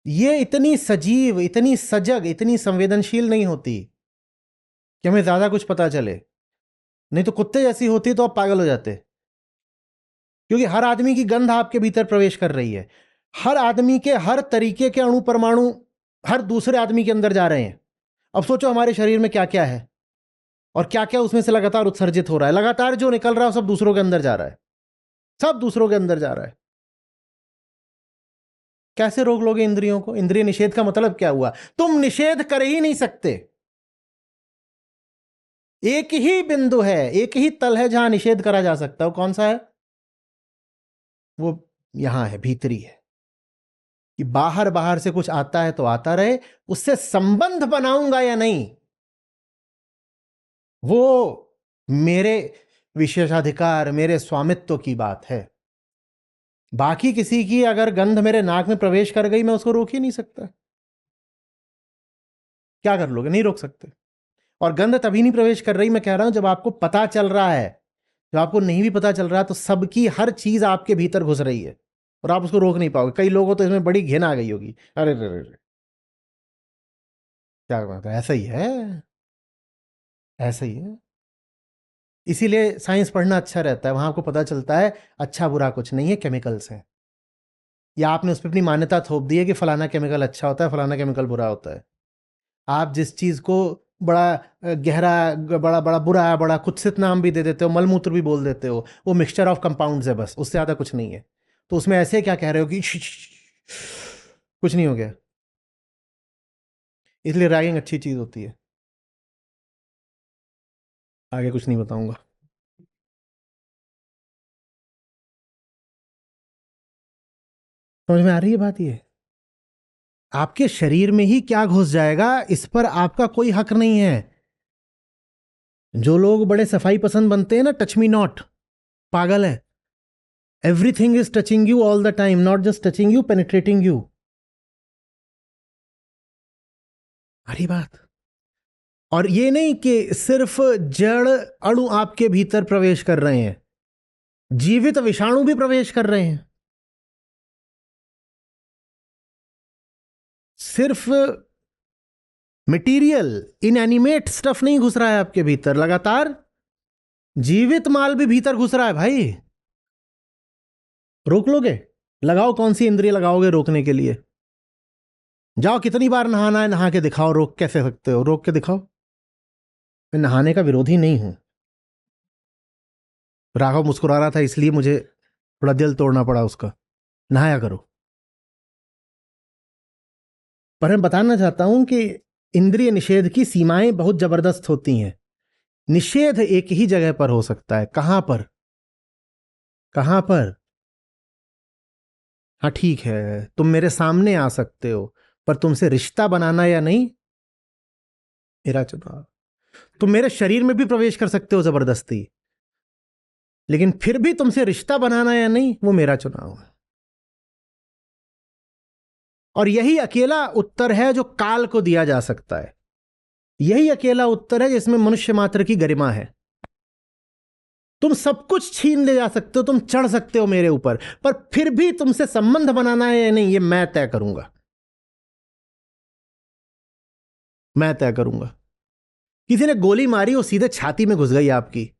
ये इतनी सजीव, इतनी सजग, इतनी संवेदनशील नहीं होती कि हमें ज्यादा कुछ पता चले। नहीं तो कुत्ते जैसी होती तो आप पागल हो जाते, क्योंकि हर आदमी की गंध आपके भीतर प्रवेश कर रही है। हर आदमी के हर तरीके के अणु परमाणु हर दूसरे आदमी के अंदर जा रहे हैं। अब सोचो हमारे शरीर में क्या क्या है, और क्या क्या उसमें से लगातार उत्सर्जित हो रहा है। लगातार जो निकल रहा है सब दूसरों के अंदर जा रहा है, सब दूसरों के अंदर जा रहा है। कैसे रोक लोगे इंद्रियों को? इंद्रिय निषेध का मतलब क्या हुआ? तुम निषेध कर ही नहीं सकते। एक ही बिंदु है, एक ही तल है जहां निषेध करा जा सकता है। कौन सा है? वो यहां है, भीतरी है, कि बाहर बाहर से कुछ आता है तो आता रहे, उससे संबंध बनाऊंगा या नहीं, वो मेरे विशेषाधिकार, मेरे स्वामित्व की बात है। बाकी किसी की अगर गंध मेरे नाक में प्रवेश कर गई, मैं उसको रोक ही नहीं सकता। क्या कर लोगे? नहीं रोक सकते। और गंध तभी नहीं प्रवेश कर रही, मैं कह रहा हूं, जब आपको पता चल रहा है। जब आपको नहीं भी पता चल रहा, तो सबकी हर चीज आपके भीतर घुस रही है, और आप उसको रोक नहीं पाओगे। कई लोगों तो इसमें बड़ी घिन आ गई होगी, अरे रे रे रे, क्या बात है, ऐसा ही है, ऐसा ही है। इसीलिए साइंस पढ़ना अच्छा रहता है, वहां आपको पता चलता है अच्छा बुरा कुछ नहीं है, केमिकल्स हैं। या आपने उस पर अपनी मान्यता थोप दी है कि फलाना केमिकल अच्छा होता है, फलाना केमिकल बुरा होता है। आप जिस चीज को बड़ा गहरा, बड़ा बड़ा बुरा है, बड़ा कुत्सित नाम भी दे देते हो, मलमूत्र भी बोल देते हो, वो मिक्सचर ऑफ कंपाउंड्स है बस, उससे ज्यादा कुछ नहीं है। तो उसमें ऐसे क्या कह रहे हो कि कुछ नहीं हो गया। इसलिए रैगिंग अच्छी चीज होती है। आगे कुछ नहीं बताऊंगा। समझ में आ रही है बात? ये आपके शरीर में ही क्या घुस जाएगा, इस पर आपका कोई हक नहीं है। जो लोग बड़े सफाई पसंद बनते हैं ना, टच मी नॉट, पागल है। Everything is touching you all the time, not just touching you, penetrating you. अरे बात। और ये नहीं कि सिर्फ जड़ अणु आपके भीतर प्रवेश कर रहे हैं, जीवित विषाणु भी प्रवेश कर रहे हैं। सिर्फ मटेरियल इनएनिमेट स्टफ नहीं घुस रहा है आपके भीतर, लगातार जीवित माल भी भीतर घुस रहा है भाई। रोक लोगे? लगाओ, कौन सी इंद्रिय लगाओगे रोकने के लिए? जाओ, कितनी बार नहाना है नहा के दिखाओ। रोक कैसे सकते हो? रोक के दिखाओ। मैं नहाने का विरोधी नहीं हूं। राघव मुस्कुरा रहा था इसलिए मुझे थोड़ा दिल तोड़ना पड़ा उसका। नहाया करो। पर मैं बताना चाहता हूं कि इंद्रिय निषेध की सीमाएं बहुत जबरदस्त होती हैं। निषेध एक ही जगह पर हो सकता है। कहां पर? कहां पर? हाँ ठीक है, तुम मेरे सामने आ सकते हो, पर तुमसे रिश्ता बनाना या नहीं मेरा चुनाव। तुम मेरे शरीर में भी प्रवेश कर सकते हो जबरदस्ती, लेकिन फिर भी तुमसे रिश्ता बनाना या नहीं वो मेरा चुनाव है। और यही अकेला उत्तर है जो काल को दिया जा सकता है। यही अकेला उत्तर है जिसमें मनुष्य मात्र की गरिमा है। तुम सब कुछ छीन ले जा सकते हो, तुम चढ़ सकते हो मेरे ऊपर, पर फिर भी तुमसे संबंध बनाना है या नहीं ये मैं तय करूंगा। मैं तय करूंगा। किसी ने गोली मारी, वो सीधे छाती में घुस गई आपकी,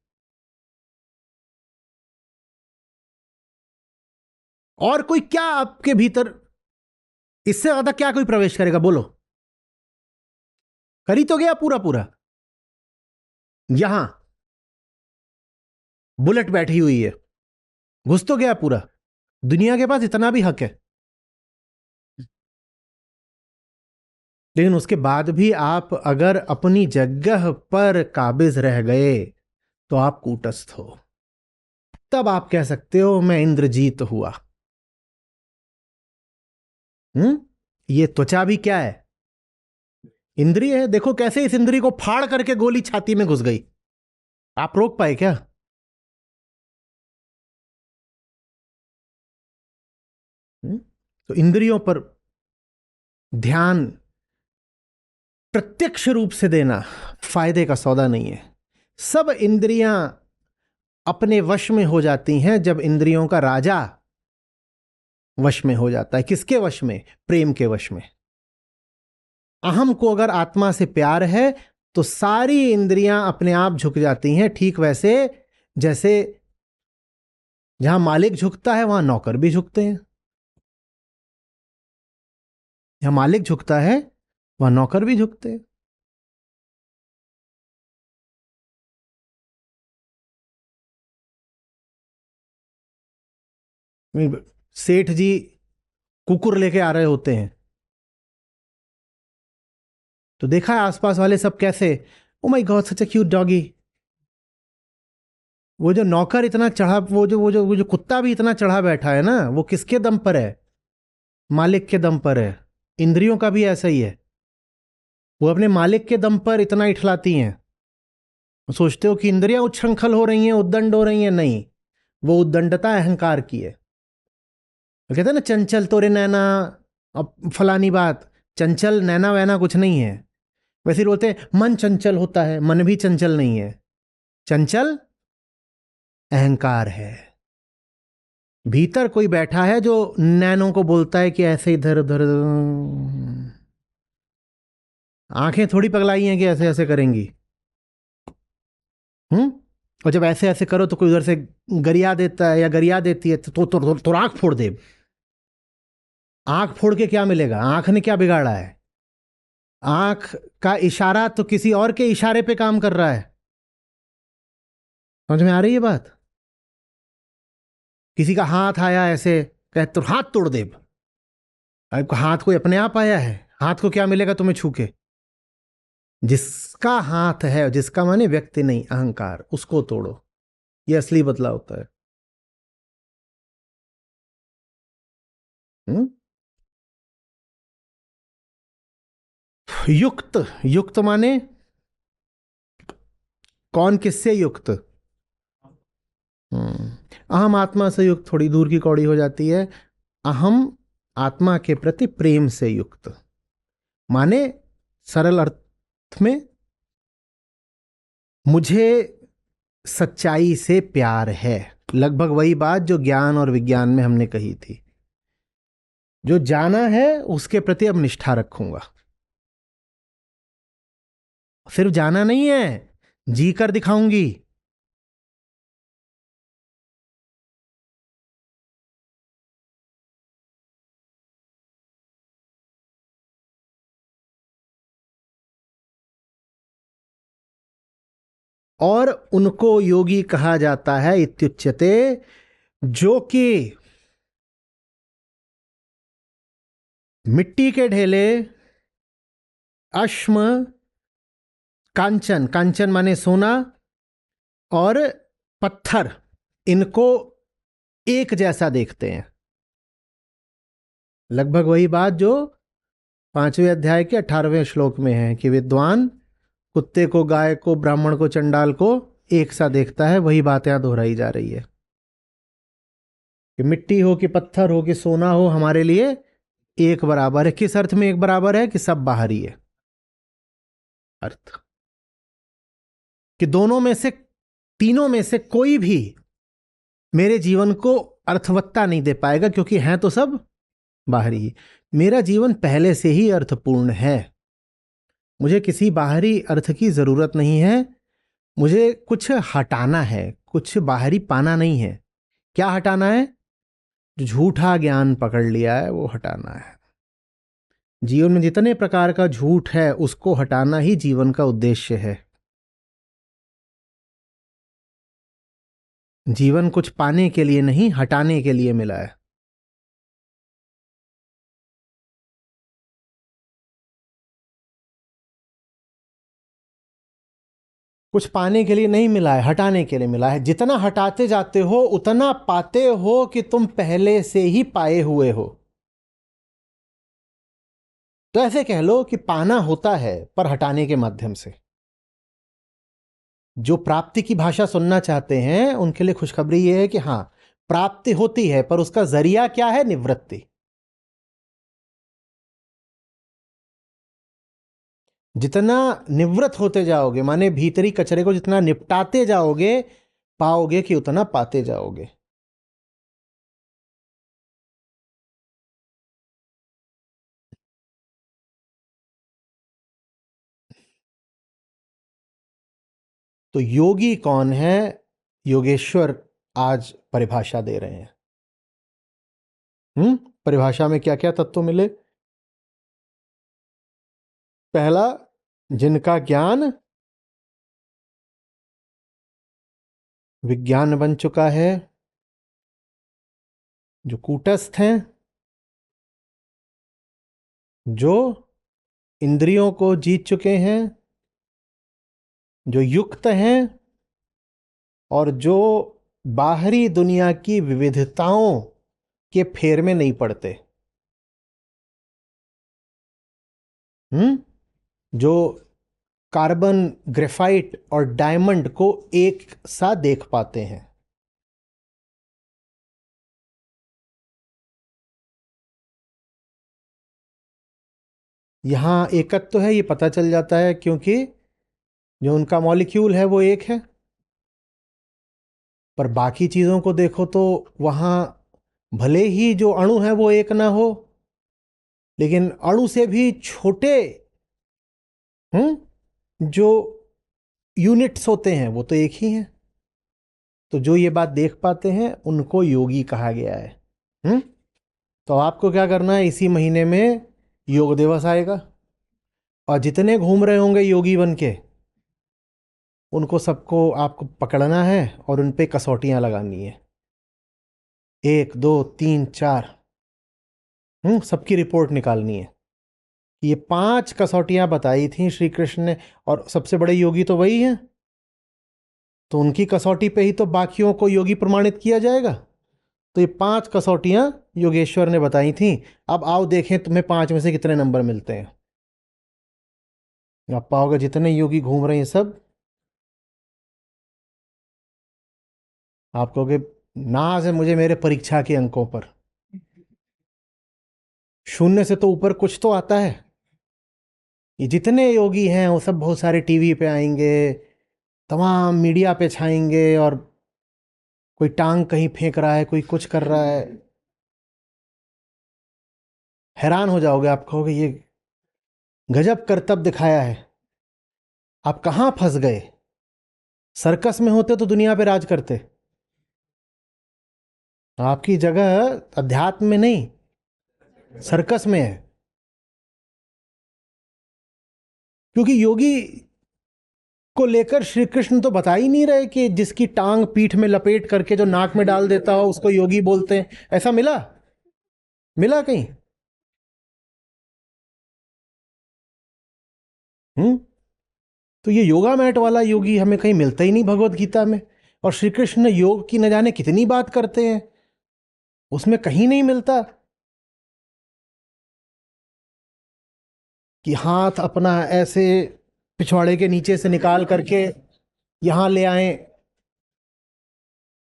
और कोई क्या आपके भीतर इससे ज्यादा क्या कोई प्रवेश करेगा? बोलो। करी तो गया पूरा पूरा। यहां बुलेट बैठी हुई है, घुस तो गया पूरा। दुनिया के पास इतना भी हक है, लेकिन उसके बाद भी आप अगर अपनी जगह पर काबिज रह गए तो आप कूटस्थ हो। तब आप कह सकते हो मैं इंद्रजीत हुआ। ये त्वचा भी क्या है? इंद्रिय है। देखो कैसे इस इंद्रिय को फाड़ करके गोली छाती में घुस गई। आप रोक पाए क्या? तो इंद्रियों पर ध्यान प्रत्यक्ष रूप से देना फायदे का सौदा नहीं है। सब इंद्रियां अपने वश में हो जाती हैं जब इंद्रियों का राजा वश में हो जाता है। किसके वश में? प्रेम के वश में। अहम को अगर आत्मा से प्यार है तो सारी इंद्रियां अपने आप झुक जाती हैं। ठीक वैसे जैसे जहां मालिक झुकता है वहां नौकर भी झुकते हैं। जहां मालिक झुकता है वहां नौकर भी झुकते हैं। सेठ जी कुकुर लेके आ रहे होते हैं तो देखा है आसपास वाले सब कैसे, oh my God such a cute doggy. वो जो नौकर इतना चढ़ा, वो जो कुत्ता भी इतना चढ़ा बैठा है ना, वो किसके दम पर है? मालिक के दम पर है। इंद्रियों का भी ऐसा ही है। वो अपने मालिक के दम पर इतना इठलाती हैं। सोचते हो कि इंद्रियां उच्छृंखल हो रही हैं, उद्दंड हो रही हैं? नहीं, वो उद्दंडता अहंकार की है। वो कहते हैं ना चंचल तोरे नैना, अब फलानी बात। चंचल नैना वैना कुछ नहीं है। वैसे ही बोलते हैं मन चंचल होता है, मन भी चंचल नहीं है। चंचल अहंकार है। भीतर कोई बैठा है जो नैनों को बोलता है कि ऐसे इधर उधर। आंखें थोड़ी पगलाई हैं कि ऐसे ऐसे करेंगी। और जब ऐसे ऐसे करो तो कोई उधर से गरिया देता है या गरिया देती है तो आंख फोड़ दे। आंख फोड़ के क्या मिलेगा? आंख ने क्या बिगाड़ा है? आंख का इशारा तो किसी और के इशारे पे काम कर रहा है। समझ में आ रही है बात? किसी का हाथ आया ऐसे, कह तो हाथ तोड़ दे। आपका हाथ कोई अपने आप आया है? हाथ को क्या मिलेगा तुम्हें छू के? जिसका हाथ है, जिसका माने व्यक्ति नहीं अहंकार, उसको तोड़ो। ये असली बदलाव होता है। युक्त, युक्त माने कौन किससे युक्त? अहम आत्मा से युक्त थोड़ी दूर की कौड़ी हो जाती है। अहम आत्मा के प्रति प्रेम से युक्त माने सरल अर्थ में मुझे सच्चाई से प्यार है। लगभग वही बात जो ज्ञान और विज्ञान में हमने कही थी। जो जाना है उसके प्रति अब निष्ठा रखूंगा। सिर्फ जाना नहीं है, जी कर दिखाऊंगी। और उनको योगी कहा जाता है इत्युच्यते, जो कि मिट्टी के ढेले, अश्म, कांचन, कांचन माने सोना, और पत्थर, इनको एक जैसा देखते हैं। लगभग वही बात जो 5वें अध्याय के 18वें श्लोक में है कि विद्वान कुत्ते को, गाय को, ब्राह्मण को, चंडाल को एक सा देखता है। वही बात यहां दोहराई जा रही है कि मिट्टी हो कि पत्थर हो कि सोना हो, हमारे लिए एक बराबर है। किस अर्थ में एक बराबर है? कि सब बाहरी है। अर्थ कि दोनों में से, तीनों में से कोई भी मेरे जीवन को अर्थवत्ता नहीं दे पाएगा, क्योंकि हैं तो सब बाहरी ही। मेरा जीवन पहले से ही अर्थपूर्ण है। मुझे किसी बाहरी अर्थ की जरूरत नहीं है। मुझे कुछ हटाना है, कुछ बाहरी पाना नहीं है। क्या हटाना है? जो झूठा ज्ञान पकड़ लिया है वो हटाना है। जीवन में जितने प्रकार का झूठ है उसको हटाना ही जीवन का उद्देश्य है। जीवन कुछ पाने के लिए नहीं, हटाने के लिए मिला है। कुछ पाने के लिए नहीं मिला है, हटाने के लिए मिला है। जितना हटाते जाते हो उतना पाते हो कि तुम पहले से ही पाए हुए हो। तो ऐसे कह लो कि पाना होता है पर हटाने के माध्यम से। जो प्राप्ति की भाषा सुनना चाहते हैं उनके लिए खुशखबरी यह है कि हां, प्राप्ति होती है पर उसका जरिया क्या है? निवृत्ति। जितना निवृत्त होते जाओगे, माने भीतरी कचरे को जितना निपटाते जाओगे, पाओगे कि उतना पाते जाओगे। तो योगी कौन है? योगेश्वर आज परिभाषा दे रहे हैं। परिभाषा में क्या क्या तत्व मिले? पहला, जिनका ज्ञान विज्ञान बन चुका है, जो कूटस्थ हैं, जो इंद्रियों को जीत चुके हैं, जो युक्त हैं, और जो बाहरी दुनिया की विविधताओं के फेर में नहीं पड़ते। जो कार्बन, ग्रेफाइट और डायमंड को एक सा देख पाते हैं। यहां एकत्व तो है, ये पता चल जाता है क्योंकि जो उनका मॉलिक्यूल है वो एक है। पर बाकी चीजों को देखो तो वहां भले ही जो अणु है वो एक ना हो, लेकिन अणु से भी छोटे जो यूनिट्स होते हैं वो तो एक ही हैं। तो जो ये बात देख पाते हैं उनको योगी कहा गया है। तो आपको क्या करना है? इसी महीने में योग दिवस आएगा, और जितने घूम रहे होंगे योगी बन के, उनको सबको आपको पकड़ना है और उन पे कसौटियां लगानी है। 1 2 3 4, सबकी रिपोर्ट निकालनी है। ये 5 कसौटियां बताई थी श्री कृष्ण ने, और सबसे बड़े योगी तो वही हैं। तो उनकी कसौटी पे ही तो बाकियों को योगी प्रमाणित किया जाएगा। तो ये 5 कसौटियां योगेश्वर ने बताई थी। अब आओ देखें तुम्हें 5 में से कितने नंबर मिलते हैं। आप पाओगे जितने योगी घूम रहे हैं सब, आप कहोगे नाज है मुझे मेरे परीक्षा के अंकों पर। 0 से तो ऊपर कुछ तो आता है। ये जितने योगी हैं वो सब बहुत सारे टीवी पे आएंगे, तमाम मीडिया पे छाएंगे, और कोई टांग कहीं फेंक रहा है, कोई कुछ कर रहा है। हैरान हो जाओगे, आप कहोगे ये गजब करतब दिखाया है। आप कहाँ फंस गए? सर्कस में होते तो दुनिया पे राज करते। आपकी जगह अध्यात्म में नहीं, सर्कस में है। क्योंकि योगी को लेकर श्री कृष्ण तो बता ही नहीं रहे कि जिसकी टांग पीठ में लपेट करके जो नाक में डाल देता हो उसको योगी बोलते हैं। ऐसा मिला? मिला कहीं? तो ये योगा मैट वाला योगी हमें कहीं मिलता ही नहीं भगवत गीता में। और श्री कृष्ण योग की न जाने कितनी बात करते हैं, उसमें कहीं नहीं मिलता कि हाथ अपना ऐसे पिछवाड़े के नीचे से निकाल करके यहां ले आए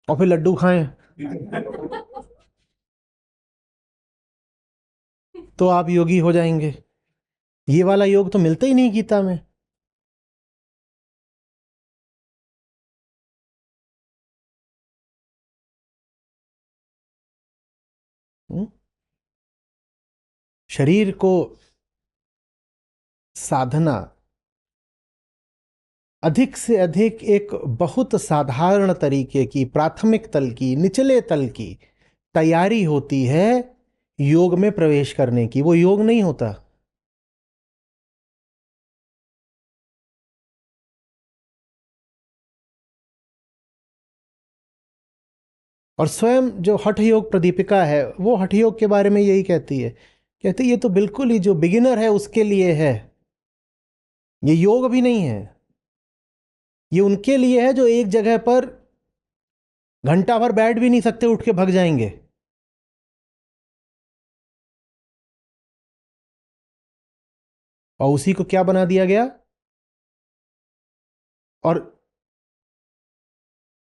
और फिर लड्डू खाएं तो आप योगी हो जाएंगे। ये वाला योग तो मिलता ही नहीं गीता में। हम्म? शरीर को साधना अधिक से अधिक एक बहुत साधारण तरीके की, प्राथमिक तल की, निचले तल की तैयारी होती है योग में प्रवेश करने की। वो योग नहीं होता। और स्वयं जो हठ योग प्रदीपिका है वो हठ योग के बारे में यही कहती है, कहती ये तो बिल्कुल ही जो बिगिनर है उसके लिए है, ये योग भी नहीं है। ये उनके लिए है जो एक जगह पर घंटा भर बैठ भी नहीं सकते, उठ के भग जाएंगे। और उसी को क्या बना दिया गया? और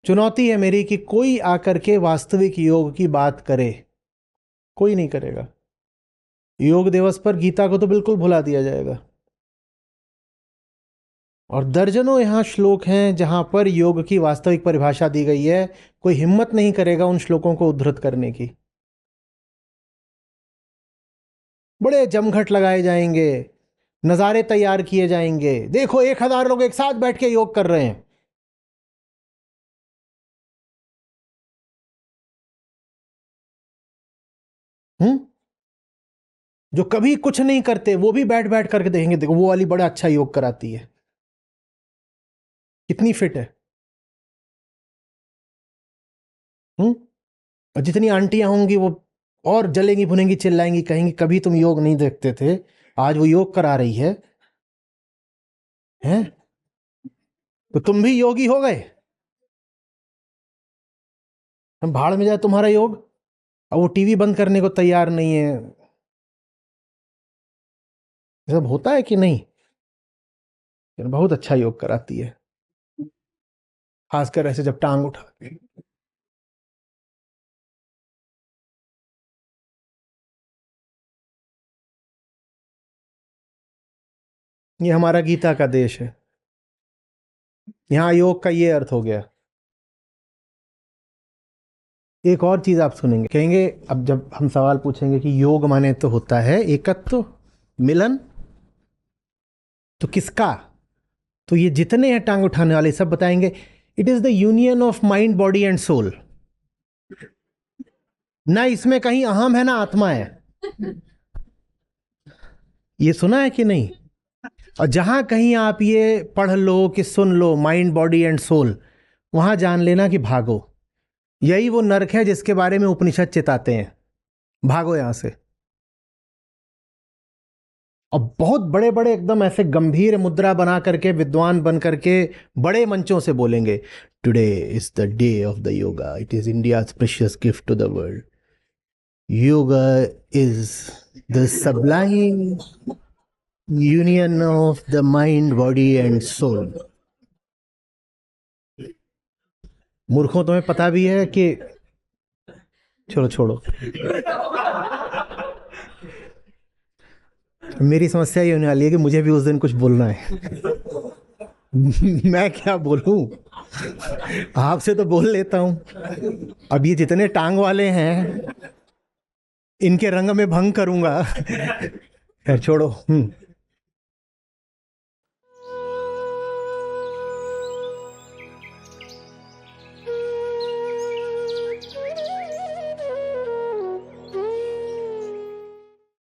चुनौती है मेरी कि कोई आकर के वास्तविक योग की बात करे, कोई नहीं करेगा। योग दिवस पर गीता को तो बिल्कुल भुला दिया जाएगा। और दर्जनों यहां श्लोक हैं जहां पर योग की वास्तविक परिभाषा दी गई है, कोई हिम्मत नहीं करेगा उन श्लोकों को उद्धृत करने की। बड़े जमघट लगाए जाएंगे, नज़ारे तैयार किए जाएंगे, देखो 1000 लोग एक साथ बैठ के योग कर रहे हैं। जो कभी कुछ नहीं करते वो भी बैठ बैठ करके देखेंगे, देखो वो वाली बड़ा अच्छा योग कराती है, कितनी फिट है। और जितनी आंटियां होंगी वो और जलेंगी भुनेंगी, चिल्लाएंगी, कहेंगी कभी तुम योग नहीं देखते थे, आज वो योग करा रही है। हैं? तो तुम भी योगी हो गए? हम भाड़ में जाए तुम्हारा योग। अब वो टीवी बंद करने को तैयार नहीं है। ये सब होता है कि नहीं? बहुत अच्छा योग कराती है, खासकर ऐसे जब टांग उठा के। ये हमारा गीता का देश है, यहाँ योग का ये अर्थ हो गया। एक और चीज आप सुनेंगे, कहेंगे अब जब हम सवाल पूछेंगे कि योग माने तो होता है एकत्व, मिलन, तो किसका? तो ये जितने हैं टांग उठाने वाले सब बताएंगे it is the union of mind body and soul. ना इसमें कहीं अहम है ना आत्मा है। ये सुना है कि नहीं? और जहां कहीं आप ये पढ़ लो कि सुन लो माइंड बॉडी एंड सोल, वहां जान लेना कि भागो, यही वो नरक है जिसके बारे में उपनिषद चिताते हैं। भागो यहां से। और बहुत बड़े बड़े एकदम ऐसे गंभीर मुद्रा बना करके, विद्वान बन करके बड़े मंचों से बोलेंगे, today is the day of the yoga, it is India's precious gift to the world, yoga is the sublime union of the mind body and soul. मूर्खों, तुम्हें पता भी है कि छोड़ो छोड़ो, मेरी समस्या ये होने वाली है कि मुझे भी उस दिन कुछ बोलना है। मैं क्या बोलूं, आपसे तो बोल लेता हूं। अब ये जितने टांग वाले हैं इनके रंग में भंग करूंगा। खैर छोड़ो।